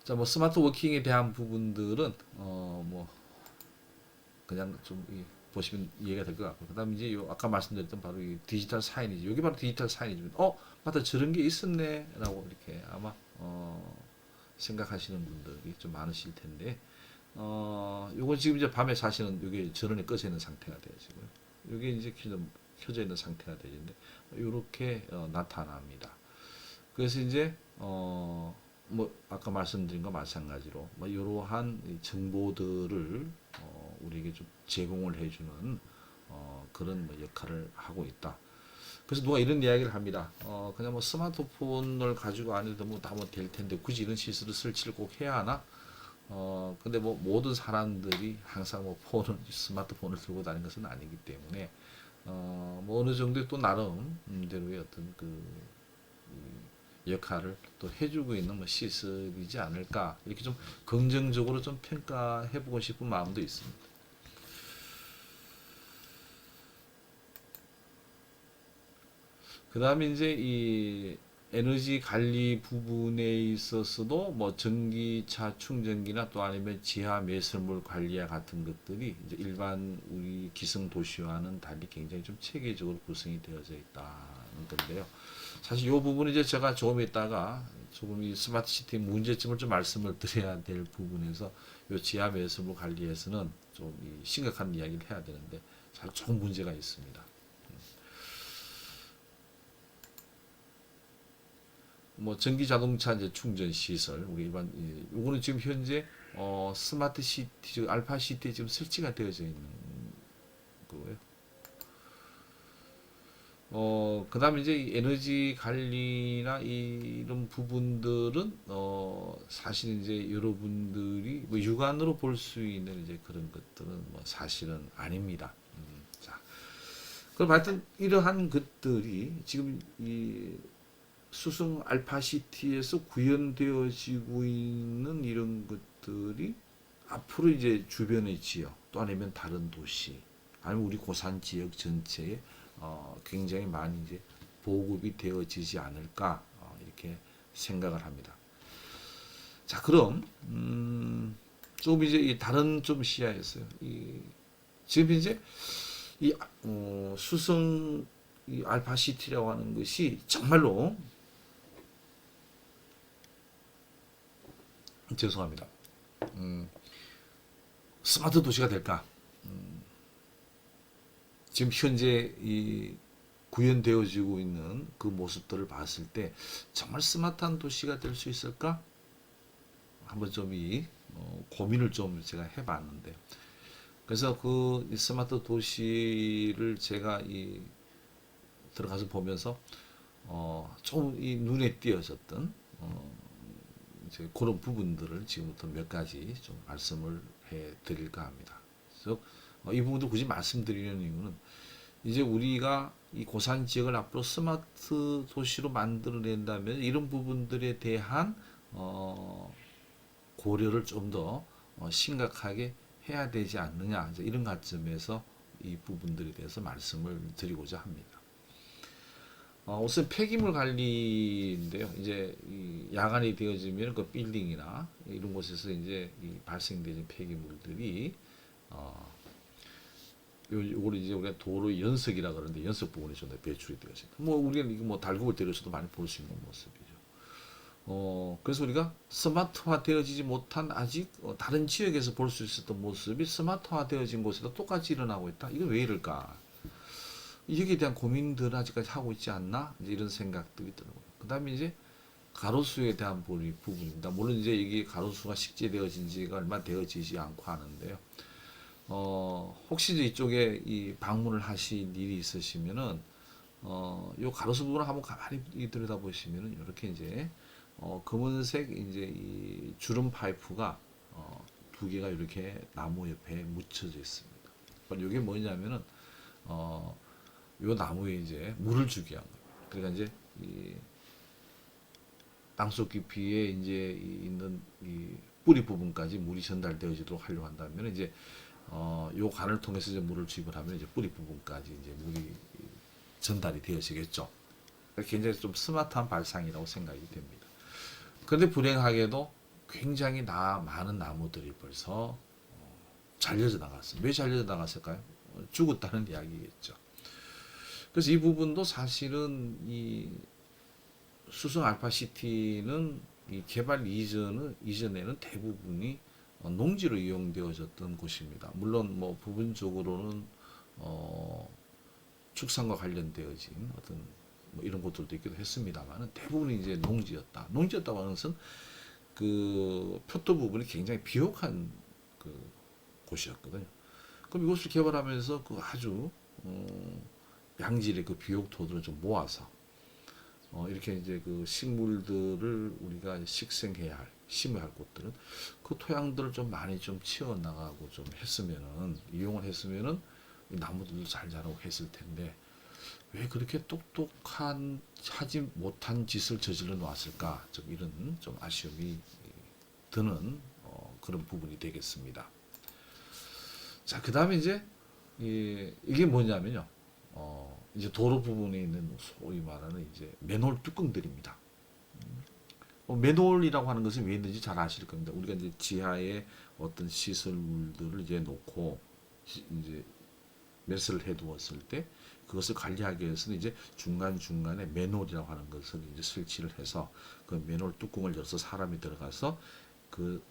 [SPEAKER 1] 자, 뭐 스마트 워킹에 대한 부분들은 뭐 그냥 좀 보시면 이해가 될 것 같고, 그다음 이제 요 아까 말씀드렸던 바로 이 디지털 사인이지. 여기 바로 디지털 사인이지. 맞다, 저런 게 있었네라고 이렇게 아마 생각하시는 분들이 좀 많으실 텐데, 요건 지금 이제 밤에 사실은 이게 전원이 꺼져 있는 상태가 되어지고요. 이게 이제 켜져 있는 상태가 되는데 이렇게 나타납니다. 그래서 이제 뭐 아까 말씀드린 거 마찬가지로 뭐 이러한 정보들을 우리에게 좀 제공을 해주는 그런 뭐 역할을 하고 있다. 그래서 누가 이런 이야기를 합니다. 그냥 뭐 스마트폰을 가지고 안 해도 뭐 다 뭐 될 텐데 굳이 이런 시설을 설치를 꼭 해야 하나? 근데 뭐 모든 사람들이 항상 뭐 스마트폰을 들고 다니는 것은 아니기 때문에 뭐 어느 정도의 또 나름대로의 어떤 그 역할을 또 해주고 있는 뭐 시설이지 않을까 이렇게 좀 긍정적으로 좀 평가해보고 싶은 마음도 있습니다. 그 다음에 이제 이 에너지 관리 부분에 있어서도 뭐 전기차 충전기나 또 아니면 지하 매설물 관리와 같은 것들이 이제 일반 우리 기성 도시와는 달리 굉장히 좀 체계적으로 구성이 되어져 있다는 건데요. 사실 이 부분은 이제 제가 조금 있다가 조금 이 스마트 시티 문제점을 좀 말씀을 드려야 될 부분에서 이 지하 매설물 관리에서는 좀 심각한 이야기를 해야 되는데 사실 조금 문제가 있습니다. 뭐 전기 자동차 이제 충전 시설 우리 일반 요거는 지금 현재 스마트 시티 알파 시티에 지금 설치가 되어져 있는 거고요. 그다음에 이제 에너지 관리나 이런 부분들은 사실 이제 여러분들이 뭐 육안으로 볼 수 있는 이제 그런 것들은 뭐 사실은 아닙니다. 자, 그럼 하여튼 이러한 것들이 지금 이 수성 알파시티에서 구현되어지고 있는 이런 것들이 앞으로 이제 주변의 지역 또 아니면 다른 도시 아니면 우리 고산 지역 전체에 굉장히 많이 이제 보급이 되어지지 않을까 이렇게 생각을 합니다. 자, 그럼 조금 이제 이 다른 좀 시야에서요. 지금 이제 이 수성 이 알파시티라고 하는 것이 정말로 죄송합니다. 스마트 도시가 될까? 지금 현재 이 구현되어지고 있는 그 모습들을 봤을 때 정말 스마트한 도시가 될 수 있을까? 한번 좀 고민을 좀 제가 해봤는데 그래서 그 스마트 도시를 제가 들어가서 보면서 좀 눈에 띄어졌던 이제 그런 부분들을 지금부터 몇 가지 좀 말씀을 해드릴까 합니다. 그래서 이 부분도 굳이 말씀드리는 이유는 이제 우리가 이 고산 지역을 앞으로 스마트 도시로 만들어낸다면 이런 부분들에 대한 고려를 좀 더 심각하게 해야 되지 않느냐 이런 관점에서 이 부분들에 대해서 말씀을 드리고자 합니다. 우선 폐기물 관리인데요. 이제 야간이 되어지면 그 빌딩이나 이런 곳에서 이제 발생되는 폐기물들이 요거를 이제 우리가 도로 연석이라 그러는데 연석 부분에 좀 배출이 되어집니다. 뭐 우리가 이거 뭐 달구을 때려서도 많이 볼 수 있는 모습이죠. 그래서 우리가 스마트화 되어지지 못한 아직 다른 지역에서 볼 수 있었던 모습이 스마트화 되어진 곳에도 똑같이 일어나고 있다. 이건 왜 이럴까? 여기에 대한 고민들을 아직까지 하고 있지 않나? 이제 이런 생각들이 들어요. 그 다음에 이제 가로수에 대한 부분입니다. 물론 이제 이게 가로수가 식재되어진 지가 얼마 되어지지 않고 하는데요. 혹시 이제 이쪽에 방문을 하신 일이 있으시면은, 요 가로수 부분을 한번 가만히 들여다보시면은, 이렇게 이제, 검은색 이제 이 주름 파이프가, 두 개가 이렇게 나무 옆에 묻혀져 있습니다. 이게 뭐냐면은, 요 나무에 이제 물을 주기 위한 거예요. 그러니까 이제 땅속 깊이에 이제 있는 이 뿌리 부분까지 물이 전달되어지도록 하려고 한다면 이제 요 관을 통해서 이제 물을 주입을 하면 이제 뿌리 부분까지 이제 물이 전달이 되어지겠죠. 굉장히 좀 스마트한 발상이라고 생각이 됩니다. 그런데 불행하게도 굉장히 많은 나무들이 벌써 잘려져 나갔어요. 왜 잘려져 나갔을까요? 죽었다는 이야기겠죠. 그래서 이 부분도 사실은 이 수성 알파시티는 이 개발 이전에는 대부분이 농지로 이용되어졌던 곳입니다. 물론 뭐 부분적으로는 축산과 관련되어진 어떤 뭐 이런 곳들도 있기도 했습니다만 대부분이 이제 농지였다. 농지였다고 하는 것은 그 표토 부분이 굉장히 비옥한 그 곳이었거든요. 그럼 이곳을 개발하면서 그 아주 양질의 그 비옥토들을 좀 모아서 이렇게 이제 그 식물들을 우리가 식생해야 할, 심어야 할 곳들은 그 토양들을 좀 많이 좀 치워 나가고 좀 했으면은 이용을 했으면은 나무들도 잘 자라고 했을 텐데 왜 그렇게 똑똑한 하지 못한 짓을 저질러 놓았을까? 좀 이런 좀 아쉬움이 드는 그런 부분이 되겠습니다. 자, 그 다음에 이제 이게 뭐냐면요. 이제 도로 부분에 있는 소위 말하는 이제 맨홀 뚜껑들입니다. 맨홀이라고 하는 것은 왜 있는지 잘 아실 겁니다. 우리가 이제 지하에 어떤 시설물들을 이제 놓고 이제 매스를 해두었을 때 그것을 관리하기 위해서는 이제 중간중간에 맨홀이라고 하는 것을 이제 설치를 해서 그 맨홀 뚜껑을 열어서 사람이 들어가서 그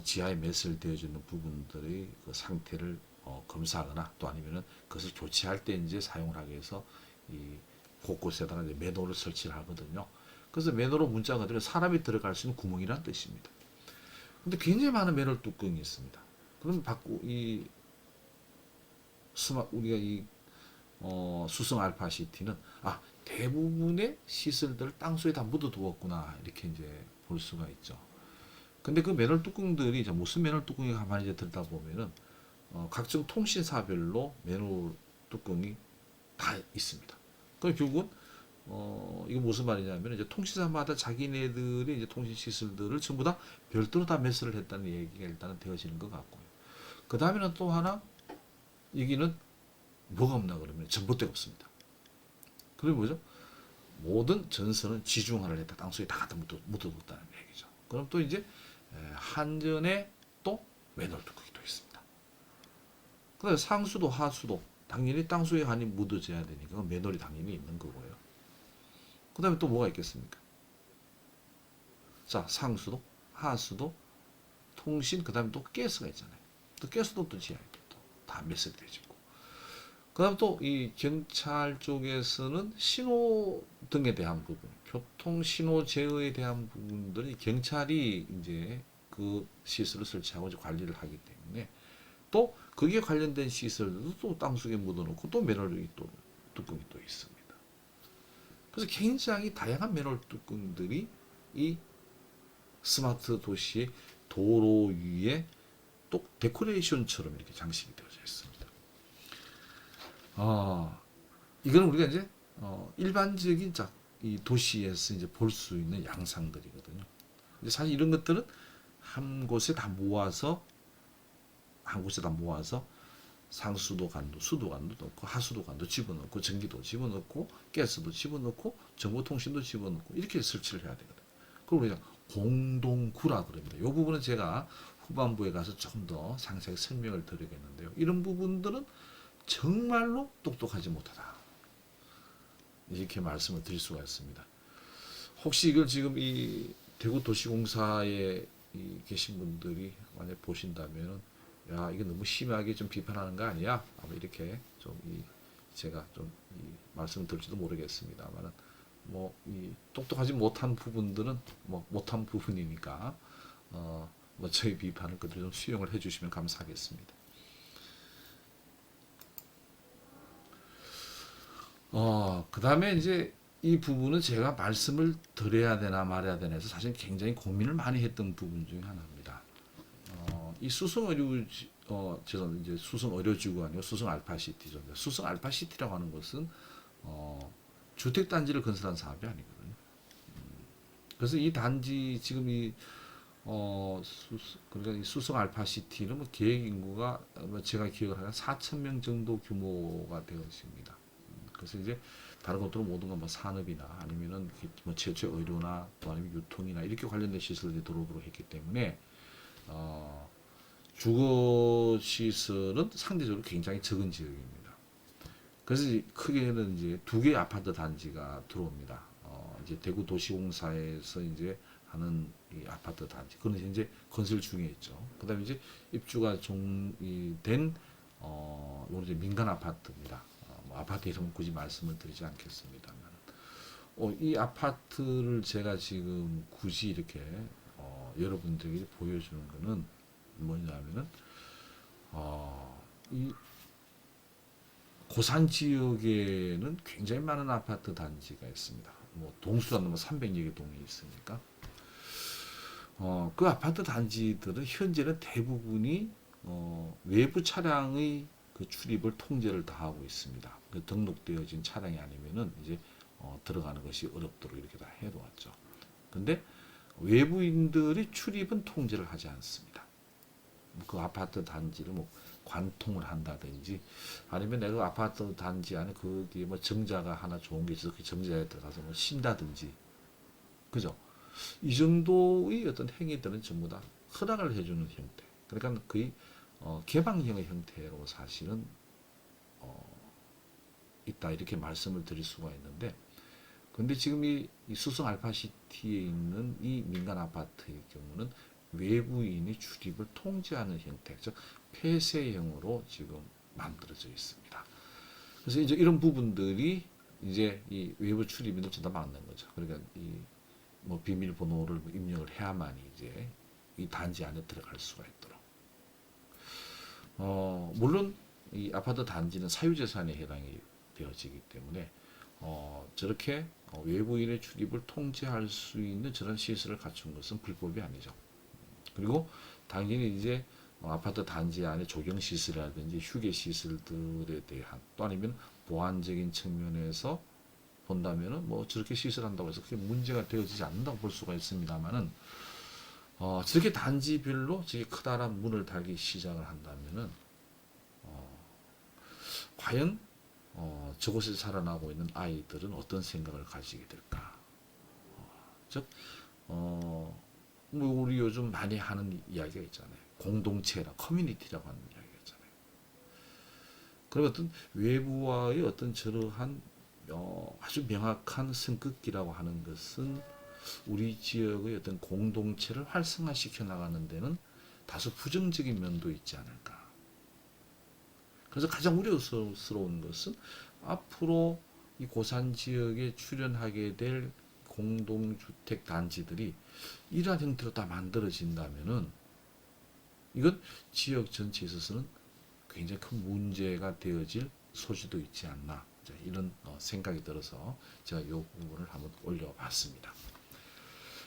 [SPEAKER 1] 지하에 매설되어지는 부분들의 그 상태를 검사하거나 또 아니면은 그것을 교체할 때 이제 사용을 하기 위해서 이 곳곳에다가 이제 맨홀을 설치를 하거든요. 그래서 맨홀은 문자 그대로 사람이 들어갈 수 있는 구멍이란 뜻입니다. 근데 굉장히 많은 맨홀 뚜껑이 있습니다. 그럼 우리가 수성 알파시티는 대부분의 시설들을 땅속에 다 묻어두었구나 이렇게 이제 볼 수가 있죠. 근데 그 맨홀 뚜껑들이 이제 무슨 맨홀 뚜껑이 가만히 이제 들다 보면은 각종 통신사별로 맨홀 뚜껑이 다 있습니다. 그럼 결국은 이거 무슨 말이냐면 이제 통신사마다 자기네들의 이제 통신 시설들을 전부 다 별도로 다 매수를 했다는 얘기가 일단은 되어지는 것 같고요. 그 다음에는 또 하나 여기는 뭐가 없나 그러면 전봇대가 없습니다. 그게 뭐죠? 모든 전선은 지중화를 했다. 땅속에 다 갖다 묻어뒀다는 얘기죠. 그럼 또 이제 한전에 또 맨홀 뚜껑이 또 있습니다. 그다음에 상수도 하수도 당연히 땅속에 한이 묻어져야 되니까 맨홀이 당연히 있는 거고요. 그 다음에 또 뭐가 있겠습니까? 자, 상수도, 하수도, 통신, 그 다음에 또 가스가 있잖아요. 또 가스도 또 지하에 또다 매설이 되어지고. 그 다음 또 이 경찰 쪽에서는 신호 등에 대한 부분, 교통 신호 제어에 대한 부분들이 경찰이 이제 그 시설을 설치하고 이제 관리를 하기 때문에 또 거기에 관련된 시설들도 또 땅속에 묻어놓고 또 맨홀이 또 뚜껑이 또 있습니다. 그래서 굉장히 다양한 맨홀 뚜껑들이 이 스마트 도시의 도로 위에 또 데코레이션처럼 이렇게 장식이 되어져 있습니다. 이거는 우리가 이제 일반적인 이 도시에서 이제 볼 수 있는 양상들이거든요. 이제 사실 이런 것들은 한 곳에 다 모아서 상수도 간도, 수도 간도 넣고 하수도 간도 집어넣고 전기도 집어넣고 가스도 집어넣고 정보통신도 집어넣고 이렇게 설치를 해야 되거든요. 그걸 우리가 공동구라 그럽니다. 이 부분은 제가 후반부에 가서 좀 더 상세하게 설명을 드리겠는데요. 이런 부분들은 정말로 똑똑하지 못하다. 이렇게 말씀을 드릴 수가 있습니다. 혹시 이걸 지금 이 대구도시공사에 계신 분들이 만약 보신다면 야, 이게 너무 심하게 좀 비판하는 거 아니야? 아마 이렇게 좀 제가 좀 말씀을 드릴지도 모르겠습니다만은 뭐 이 똑똑하지 못한 부분들은 뭐 못한 부분이니까 뭐 저희 비판을 그대로 좀 수용을 해주시면 감사하겠습니다. 그 다음에 이제 이 부분은 제가 말씀을 드려야 되나 말아야 되나 해서 사실 굉장히 고민을 많이 했던 부분 중에 하나입니다. 이 수성 의료 죄송합니다. 이제 수성 의료지구가 아니고 수성 알파시티죠. 수성 알파시티라고 하는 것은 주택 단지를 건설한 사업이 아니거든요. 그래서 이 단지 지금 그러니까 이 수성 알파시티는 뭐 계획 인구가 제가 기억을 하면 4,000명 정도 규모가 되어 있습니다. 그래서 이제 다른 것들은 모든 건 뭐 산업이나 아니면은 뭐 제초 의료나 또 아니면 유통이나 이렇게 관련된 시설들이 들어오도록 했기 때문에 주거 시설은 상대적으로 굉장히 적은 지역입니다. 그래서 크게는 이제 두 개의 아파트 단지가 들어옵니다. 이제 대구도시공사에서 이제 하는 이 아파트 단지, 그건 이제 건설 중에 있죠. 그다음에 이제 입주가 된 요런 이제 민간 아파트입니다. 뭐 아파트 이름은 굳이 말씀을 드리지 않겠습니다만, 이 아파트를 제가 지금 굳이 이렇게 여러분들에게 보여주는 거는 뭐냐면은 이 고산 지역에는 굉장히 많은 아파트 단지가 있습니다. 뭐 동수라는 뭐 300여 개 동이 있으니까 그 아파트 단지들은 현재는 대부분이 외부 차량의 그 출입을 통제를 다 하고 있습니다. 그 등록되어진 차량이 아니면은 이제 들어가는 것이 어렵도록 이렇게 다 해놓았죠. 근데 외부인들이 출입은 통제를 하지 않습니다. 그 아파트 단지를 뭐 관통을 한다든지 아니면 내가 그 아파트 단지 안에 거기에 뭐 정자가 하나 좋은 게 있어서 그 정자에 들어가서 뭐 쉰다든지, 그죠? 이 정도의 어떤 행위들은 전부 다 허락을 해주는 형태. 그러니까 거의 개방형의 형태로 사실은 있다 이렇게 말씀을 드릴 수가 있는데, 근데 지금 이 수성 알파시티에 있는 이 민간 아파트의 경우는 외부인이 출입을 통제하는 형태, 즉 폐쇄형으로 지금 만들어져 있습니다. 그래서 이제 이런 부분들이 이제 이 외부 출입인을 전부 다 막는 거죠. 그러니까 이 뭐 비밀번호를 입력을 해야만이 이제 이 단지 안에 들어갈 수가 있도록. 물론 이 아파트 단지는 사유재산에 해당이 되어지기 때문에 저렇게 외부인의 출입을 통제할 수 있는 저런 시설을 갖춘 것은 불법이 아니죠. 그리고 당연히 이제 아파트 단지 안에 조경 시설이라든지 휴게 시설들에 대한 또 아니면 보안적인 측면에서 본다면은 뭐 저렇게 시설한다고 해서 그게 문제가 되어지지 않는다고 볼 수가 있습니다만은 저렇게 단지별로 저게 커다란 문을 달기 시작을 한다면은 과연 저곳에 살아나고 있는 아이들은 어떤 생각을 가지게 될까? 즉, 뭐 우리 요즘 많이 하는 이야기가 있잖아요. 공동체라, 커뮤니티라고 하는 이야기가 있잖아요. 그럼 어떤 외부와의 어떤 저러한 아주 명확한 선긋기라고 하는 것은 우리 지역의 어떤 공동체를 활성화시켜 나가는 데는 다소 부정적인 면도 있지 않을까. 그래서 가장 우려스러운 것은 앞으로 이 고산 지역에 출현하게 될 공동주택 단지들이 이러한 형태로 다 만들어진다면은 이건 지역 전체에 있어서는 굉장히 큰 문제가 되어질 소지도 있지 않나, 이런 생각이 들어서 제가 이 부분을 한번 올려봤습니다.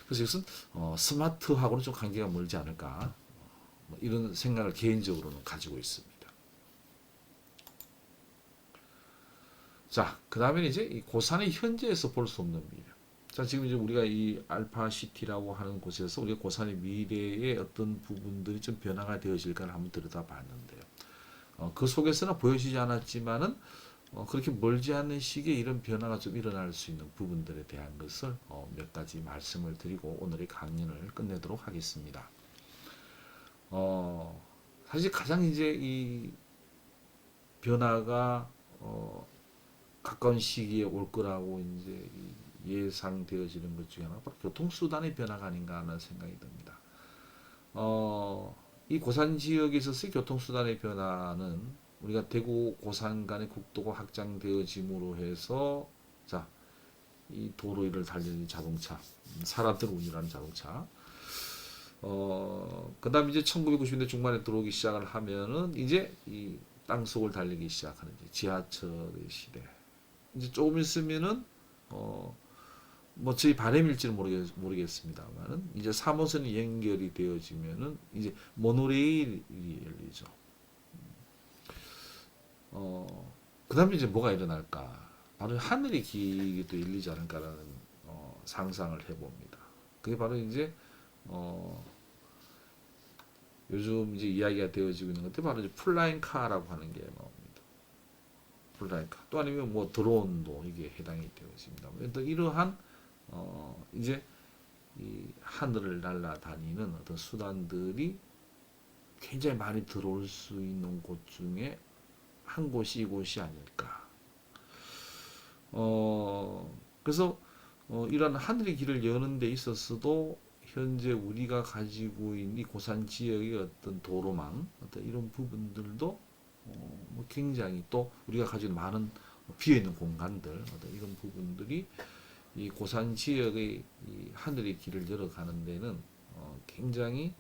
[SPEAKER 1] 그래서 이것은 스마트하고는 좀 관계가 멀지 않을까, 뭐 이런 생각을 개인적으로는 가지고 있습니다. 자, 그 다음에 이제 이 고산의 현재에서 볼 수 없는 미래. 자, 지금 이제 우리가 이 알파시티라고 하는 곳에서 우리가 고산의 미래의 어떤 부분들이 좀 변화가 되어질까를 한번 들여다봤는데요. 그 속에서는 보여지지 않았지만은 그렇게 멀지 않은 시기에 이런 변화가 좀 일어날 수 있는 부분들에 대한 것을 몇 가지 말씀을 드리고 오늘의 강연을 끝내도록 하겠습니다. 사실 가장 이제 이 변화가 가까운 시기에 올 거라고 이제 예상되어지는 것 중에 하나가 바로 교통수단의 변화가 아닌가 하는 생각이 듭니다. 이 고산 지역에 있어서의 교통수단의 변화는 우리가 대구 고산 간의 국도가 확장되어짐으로 해서 자, 이 도로 위를 달리는 자동차, 사람들 운전하는 자동차, 그 다음 이제 1990년대 중반에 들어오기 시작을 하면은 이제 이 땅속을 달리기 시작하는 지하철의 시대. 이제 조금 있으면은 뭐 저희 바람일지는 모르겠습니다만은 이제 3호선이 연결이 되어지면은 이제 모노레일이 열리죠. 그다음에 이제 뭐가 일어날까? 바로 하늘의 길도 열리지 않을까라는 상상을 해봅니다. 그게 바로 이제 요즘 이제 이야기가 되어지고 있는 것들 바로 이제 플라잉 카라고 하는 게 나옵니다. 플라잉 카. 또 아니면 뭐 드론도 이게 해당이 되어집니다. 또 이러한 이제 이 하늘을 날아다니는 어떤 수단들이 굉장히 많이 들어올 수 있는 곳 중에 한 곳이 이곳이 아닐까. 그래서 이런 하늘의 길을 여는 데 있어서도 현재 우리가 가지고 있는 이 고산 지역의 어떤 도로망, 어떤 이런 부분들도 뭐 굉장히 또 우리가 가지고 있는 많은 비어있는 공간들, 어떤 이런 부분들이 이 고산 지역의 이 하늘의 길을 열어가는 데는 굉장히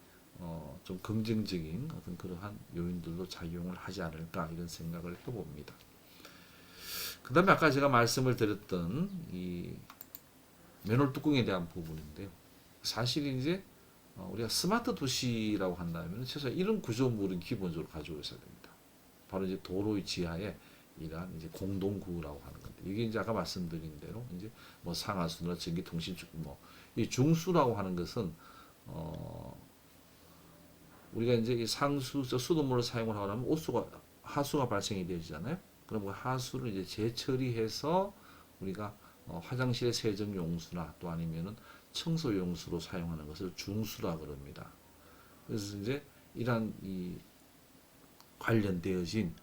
[SPEAKER 1] 좀 긍정적인 어떤 그러한 요인들도 작용을 하지 않을까 이런 생각을 해봅니다. 그 다음에 아까 제가 말씀을 드렸던 이 맨홀 뚜껑에 대한 부분인데요. 사실 이제 우리가 스마트 도시라고 한다면 최소한 이런 구조물은 기본적으로 가지고 있어야 됩니다. 바로 이제 도로의 지하에 이러한 이제 공동구라고 하는 건데 이게 이제 아까 말씀드린 대로 이제 뭐 상하수나 전기통신 뭐 이 중수라고 하는 것은 우리가 이제 이 상수 수돗물을 사용을 하고 나면 오수가 하수가 발생이 되잖아요. 그럼 그 하수를 이제 재처리해서 우리가 화장실의 세정 용수나 또 아니면은 청소 용수로 사용하는 것을 중수라 그럽니다. 그래서 이제 이러한 이 관련되어진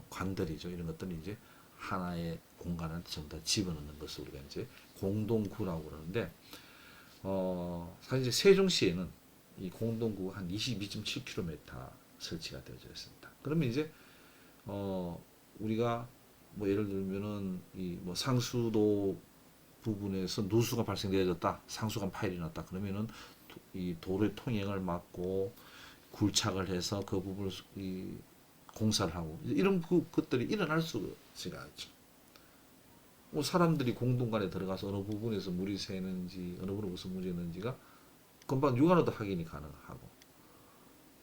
[SPEAKER 1] 관들이죠. 이런 것들은 이제 하나의 공간을 전부 다 집어넣는 것을 우리가 이제 공동구라고 그러는데 사실 이제 세종시에는 이 공동구가 한 22.7km 설치가 되어져 있습니다. 그러면 이제 우리가 뭐 예를 들면은 이 뭐 상수도 부분에서 누수가 발생되어졌다, 상수관 파열이 났다 그러면은 이 도로의 통행을 막고 굴착을 해서 그 부분을 이 공사를 하고 이런 것들이 일어날 수가 있죠. 뭐 사람들이 공동관에 들어가서 어느 부분에서 물이 새는지 어느 부분에 무슨 물이 있는지가 금방 육안으로도 확인이 가능하고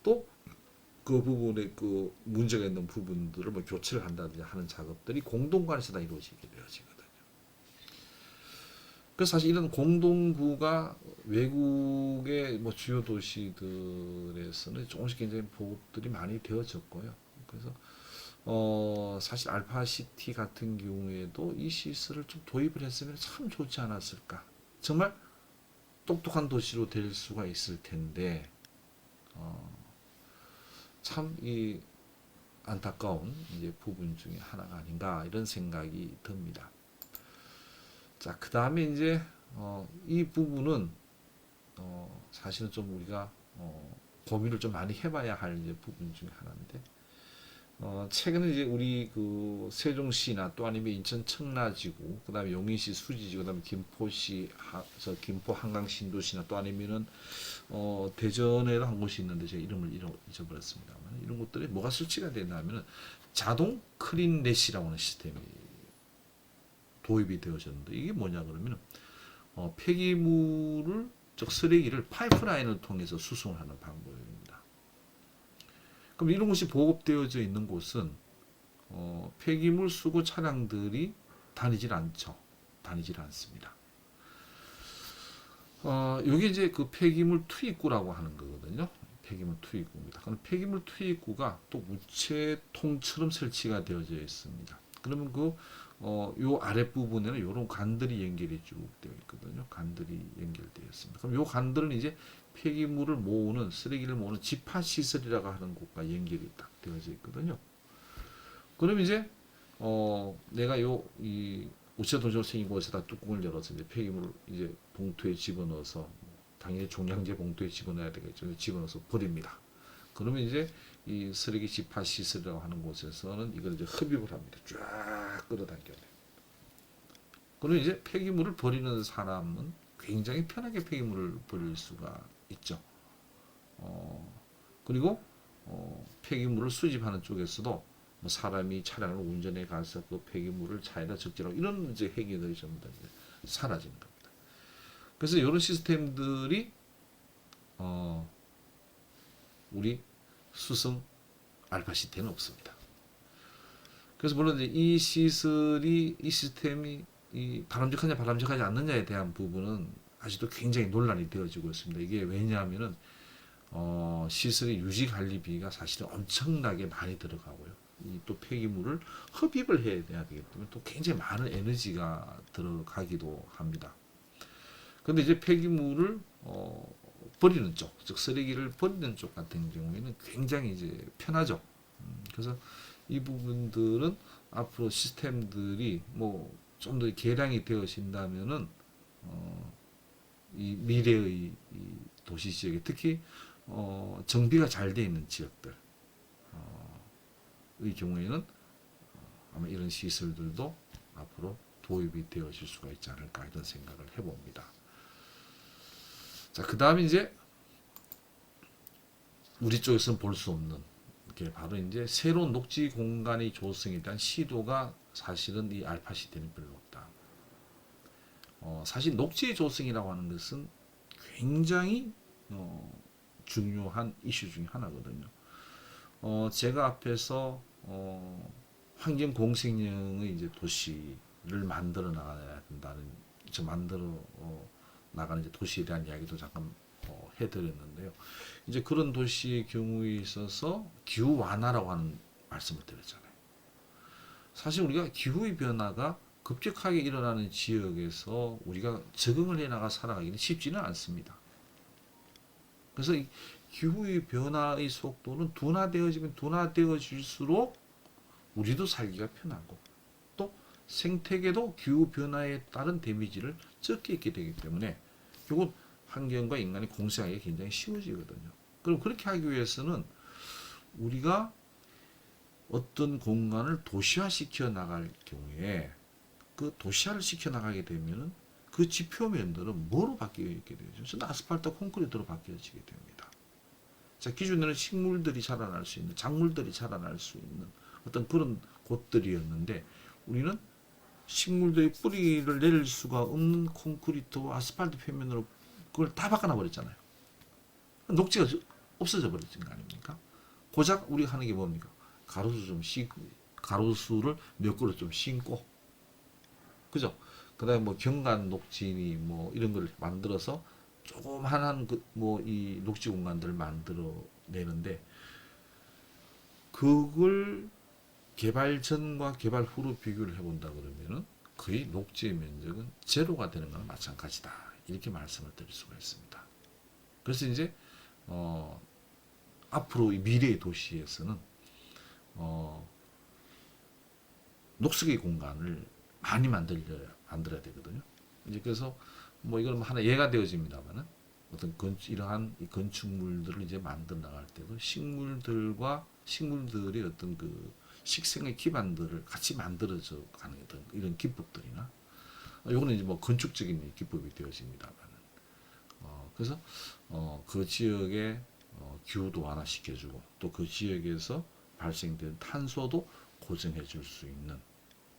[SPEAKER 1] 또 그 부분에 그 문제가 있는 부분들을 뭐 교체를 한다든지 하는 작업들이 공동관에서 다 이루어지게 되어지거든요. 그래서 사실 이런 공동구가 외국의 뭐 주요 도시들에서는 조금씩 굉장히 보급들이 많이 되어졌고요. 그래서 사실 알파시티 같은 경우에도 이 시스를 좀 도입을 했으면 참 좋지 않았을까. 정말 똑똑한 도시로 될 수가 있을 텐데 참 이 안타까운 이제 부분 중에 하나가 아닌가 이런 생각이 듭니다. 자, 그 다음에 이제 이 부분은 사실은 좀 우리가 고민을 좀 많이 해봐야 할 이제 부분 중에 하나인데 최근에 이제 우리 그 세종시나 또 아니면 인천 청라지구, 그다음에 용인시 수지지구, 그다음에 김포시 김포 한강 신도시나 또 아니면은 대전에도 한 곳이 있는데 제가 이름을 잊어버렸습니다만 이런 것들이 뭐가 설치가 되냐면은 자동 크린렛이라고 하는 시스템이 도입이 되어졌는데 이게 뭐냐 그러면 폐기물을 즉 쓰레기를 파이프라인을 통해서 수송하는 방법입니다. 그럼 이런 것이 보급되어져 있는 곳은 폐기물 수거 차량들이 다니질 않죠. 다니질 않습니다. 이게 이제 그 폐기물 투입구라고 하는 거거든요. 폐기물 투입구입니다. 그럼 폐기물 투입구가 또 우체통처럼 설치가 되어져 있습니다. 그러면 요 아랫부분에는 이런 관들이 연결이 쭉 되어 있거든요. 관들이 연결되어 있습니다. 그럼 요 관들은 이제 폐기물을 모으는, 쓰레기를 모으는 집합시설이라고 하는 곳과 연결이 딱 되어져 있거든요. 그럼 이제 내가 이 우체통처럼 생긴 곳에다 뚜껑을 열어서 이제 폐기물을 이제 봉투에 집어넣어서 당연히 종량제 봉투에 집어넣어야 되겠죠. 집어넣어서 버립니다. 그러면 이제 이 쓰레기 집합 시설이라고 하는 곳에서는 이걸 이제 흡입을 합니다. 쫙 끌어당겨요. 그러면 이제 폐기물을 버리는 사람은 굉장히 편하게 폐기물을 버릴 수가 있죠. 그리고 폐기물을 수집하는 쪽에서도 뭐 사람이 차량을 운전해 가서 그 폐기물을 차에다 적재하고 이런 이제 행위들이 전부 다 사라지는 겁니다. 그래서 이런 시스템들이 우리 수성 알파시티는 없습니다. 그래서 물론 이제 이 시스템이 바람직하냐 바람직하지 않느냐에 대한 부분은 아직도 굉장히 논란이 되어지고 있습니다. 이게 왜냐하면은 시설의 유지 관리비가 사실은 엄청나게 많이 들어가고요. 또 폐기물을 흡입을 해야 되기 때문에 또 굉장히 많은 에너지가 들어가기도 합니다. 그런데 이제 폐기물을 버리는 쪽, 즉 쓰레기를 버리는 쪽 같은 경우에는 굉장히 이제 편하죠. 그래서 이 부분들은 앞으로 시스템들이 뭐 좀 더 개량이 되어진다면은 이 미래의 이 도시 지역에 특히 정비가 잘 되어 있는 지역들 의 경우에는 아마 이런 시설들도 앞으로 도입이 되어질 수가 있지 않을까 이런 생각을 해봅니다. 자, 그 다음에 이제 우리 쪽에서는 볼 수 없는 게 바로 이제 새로운 녹지 공간의 조성에 대한 시도가 사실은 이 알파시티는 별로 없다. 사실 녹지 조성이라고 하는 것은 굉장히 중요한 이슈 중에 하나거든요. 제가 앞에서 환경 공생령의 이제 도시를 만들어 나가야 된다는 만들어 나가는 이제 도시에 대한 이야기도 잠깐 해드렸는데요. 이제 그런 도시의 경우에 있어서 기후 완화라고 하는 말씀을 드렸잖아요. 사실 우리가 기후의 변화가 급격하게 일어나는 지역에서 우리가 적응을 해나가 살아가기는 쉽지는 않습니다. 그래서 이 기후의 변화의 속도는 둔화되어지면 둔화되어질수록 우리도 살기가 편하고 또 생태계도 기후 변화에 따른 데미지를 적게 입게 되기 때문에 결국 환경과 인간이 공생하기가 굉장히 쉬워지거든요. 그럼 그렇게 하기 위해서는 우리가 어떤 공간을 도시화시켜 나갈 경우에 그 도시화를 시켜 나가게 되면은 그 지표면들은 뭐로 바뀌게 되죠? 저는 아스팔트, 콘크리트로 바뀌어지게 됩니다. 자, 기존에는 식물들이 자라날 수 있는, 작물들이 자라날 수 있는 어떤 그런 곳들이었는데 우리는 식물들이 뿌리를 내릴 수가 없는 콘크리트와 아스팔트 표면으로 그걸 다 바꿔놔 버렸잖아요. 녹지가 없어져 버렸던 거 아닙니까? 고작 우리가 하는 게 뭡니까? 가로수 좀 씻고, 가로수를 몇 그루 좀 신고, 그죠? 그다음에 뭐 경관 녹지니 뭐 이런 걸 만들어서 조그만한 뭐 이 녹지 공간들을 만들어 내는데, 그걸 개발 전과 개발 후로 비교를 해본다 그러면은 거의 녹지의 면적은 제로가 되는 거나 마찬가지다, 이렇게 말씀을 드릴 수가 있습니다. 그래서 이제 앞으로 이 미래의 도시에서는 녹색의 공간을 많이 만들어야 되거든요. 이제 그래서 뭐 이건 하나 예가 되어집니다만은, 어떤 이러한 이 건축물들을 이제 만들어 나갈 때도 식물들의 어떤 그 식생의 기반들을 같이 만들어져 가는 어떤 이런 기법들이나, 요거는 이제 뭐 건축적인 기법이 되어집니다만, 그래서 그 지역의 기후도 완화시켜주고, 또 그 지역에서 발생된 탄소도 고정해 줄 수 있는,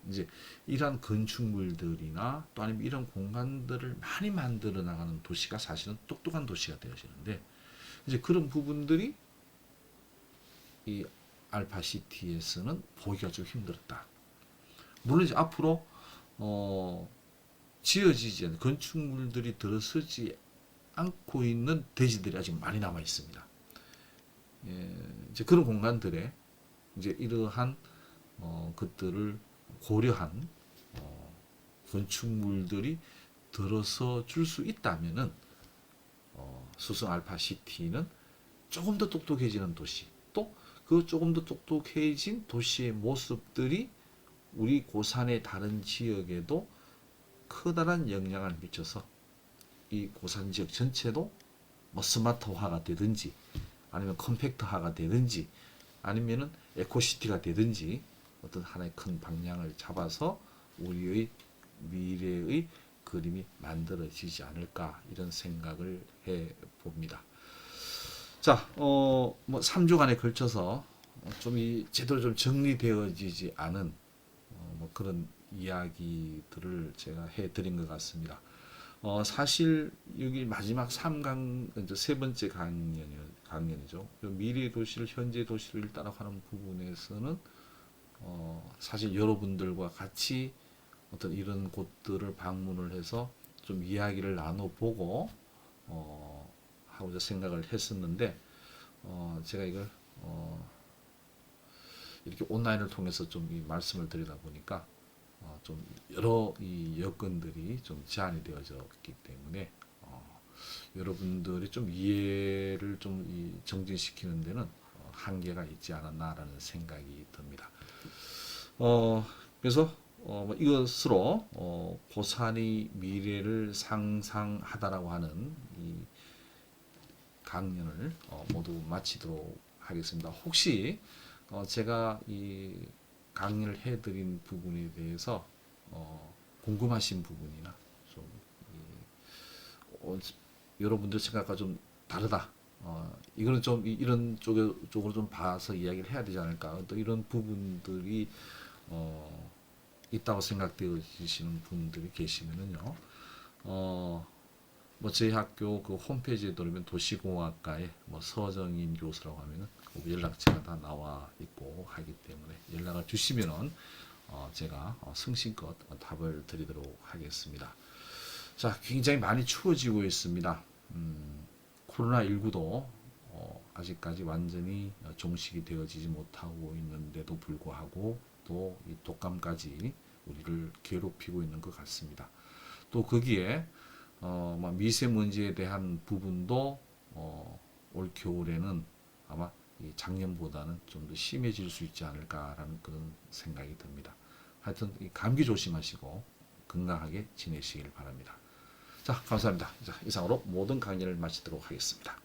[SPEAKER 1] 이제 이러한 건축물들이나 또 아니면 이런 공간들을 많이 만들어 나가는 도시가 사실은 똑똑한 도시가 되어지는데, 이제 그런 부분들이 이 알파시티에서는 보기가 좀 힘들었다. 물론 이제 앞으로 지어지지 않은 건축물들이 들어서지 않고 있는 대지들이 아직 많이 남아 있습니다. 예, 이제 그런 공간들에 이제 이러한 것들을 고려한 건축물들이 들어서 줄 수 있다면은 수성 알파시티는 조금 더 똑똑해지는 도시, 또 그 조금 더 똑똑해진 도시의 모습들이 우리 고산의 다른 지역에도 커다란 영향을 미쳐서 이 고산 지역 전체도 뭐 스마트화가 되든지, 아니면 컴팩트화가 되든지, 아니면은 에코시티가 되든지, 어떤 하나의 큰 방향을 잡아서 우리의 미래의 그림이 만들어지지 않을까, 이런 생각을 해 봅니다. 자, 뭐 3주간에 걸쳐서 좀 제대로 좀 정리되어지지 않은 뭐 그런 이야기들을 제가 해 드린 것 같습니다. 사실 여기 마지막 3강, 이제 세 번째 강연이죠. 미래 도시를 현재 도시로 일단락 하는 부분에서는 사실 여러분들과 같이 어떤 이런 곳들을 방문을 해서 좀 이야기를 나눠보고 하고자 생각을 했었는데, 제가 이걸 이렇게 온라인을 통해서 좀 이 말씀을 드리다 보니까 좀 여러 이 여건들이 좀 제한이 되어졌기 때문에 여러분들이 좀 이해를 좀 정진시키는 데는 한계가 있지 않았나라는 생각이 듭니다. 그래서 뭐 이것으로 고산의 미래를 상상하다라고 하는 이 강연을 모두 마치도록 하겠습니다. 혹시 제가 이 강의를 해드린 부분에 대해서 궁금하신 부분이나 좀 여러분들 생각과 좀 다르다, 이거는 좀 이런 쪽으로 좀 봐서 이야기를 해야 되지 않을까, 또 이런 부분들이 있다고 생각되시는 분들이 계시면은요, 뭐 저희 학교 그 홈페이지에 들어오면 도시공학과의 뭐 서정인 교수라고 하면은 그 연락처가 다 나와 있고 하기 때문에 연락을 주시면은 제가 성심껏 답을 드리도록 하겠습니다. 자, 굉장히 많이 추워지고 있습니다. 코로나19도 아직까지 완전히 종식이 되어지지 못하고 있는데도 불구하고 또 이 독감까지 우리를 괴롭히고 있는 것 같습니다. 또 거기에 미세먼지에 대한 부분도 올 겨울에는 아마 작년보다는 좀 더 심해질 수 있지 않을까라는 그런 생각이 듭니다. 하여튼 감기 조심하시고 건강하게 지내시길 바랍니다. 자, 감사합니다. 자, 이상으로 모든 강의를 마치도록 하겠습니다.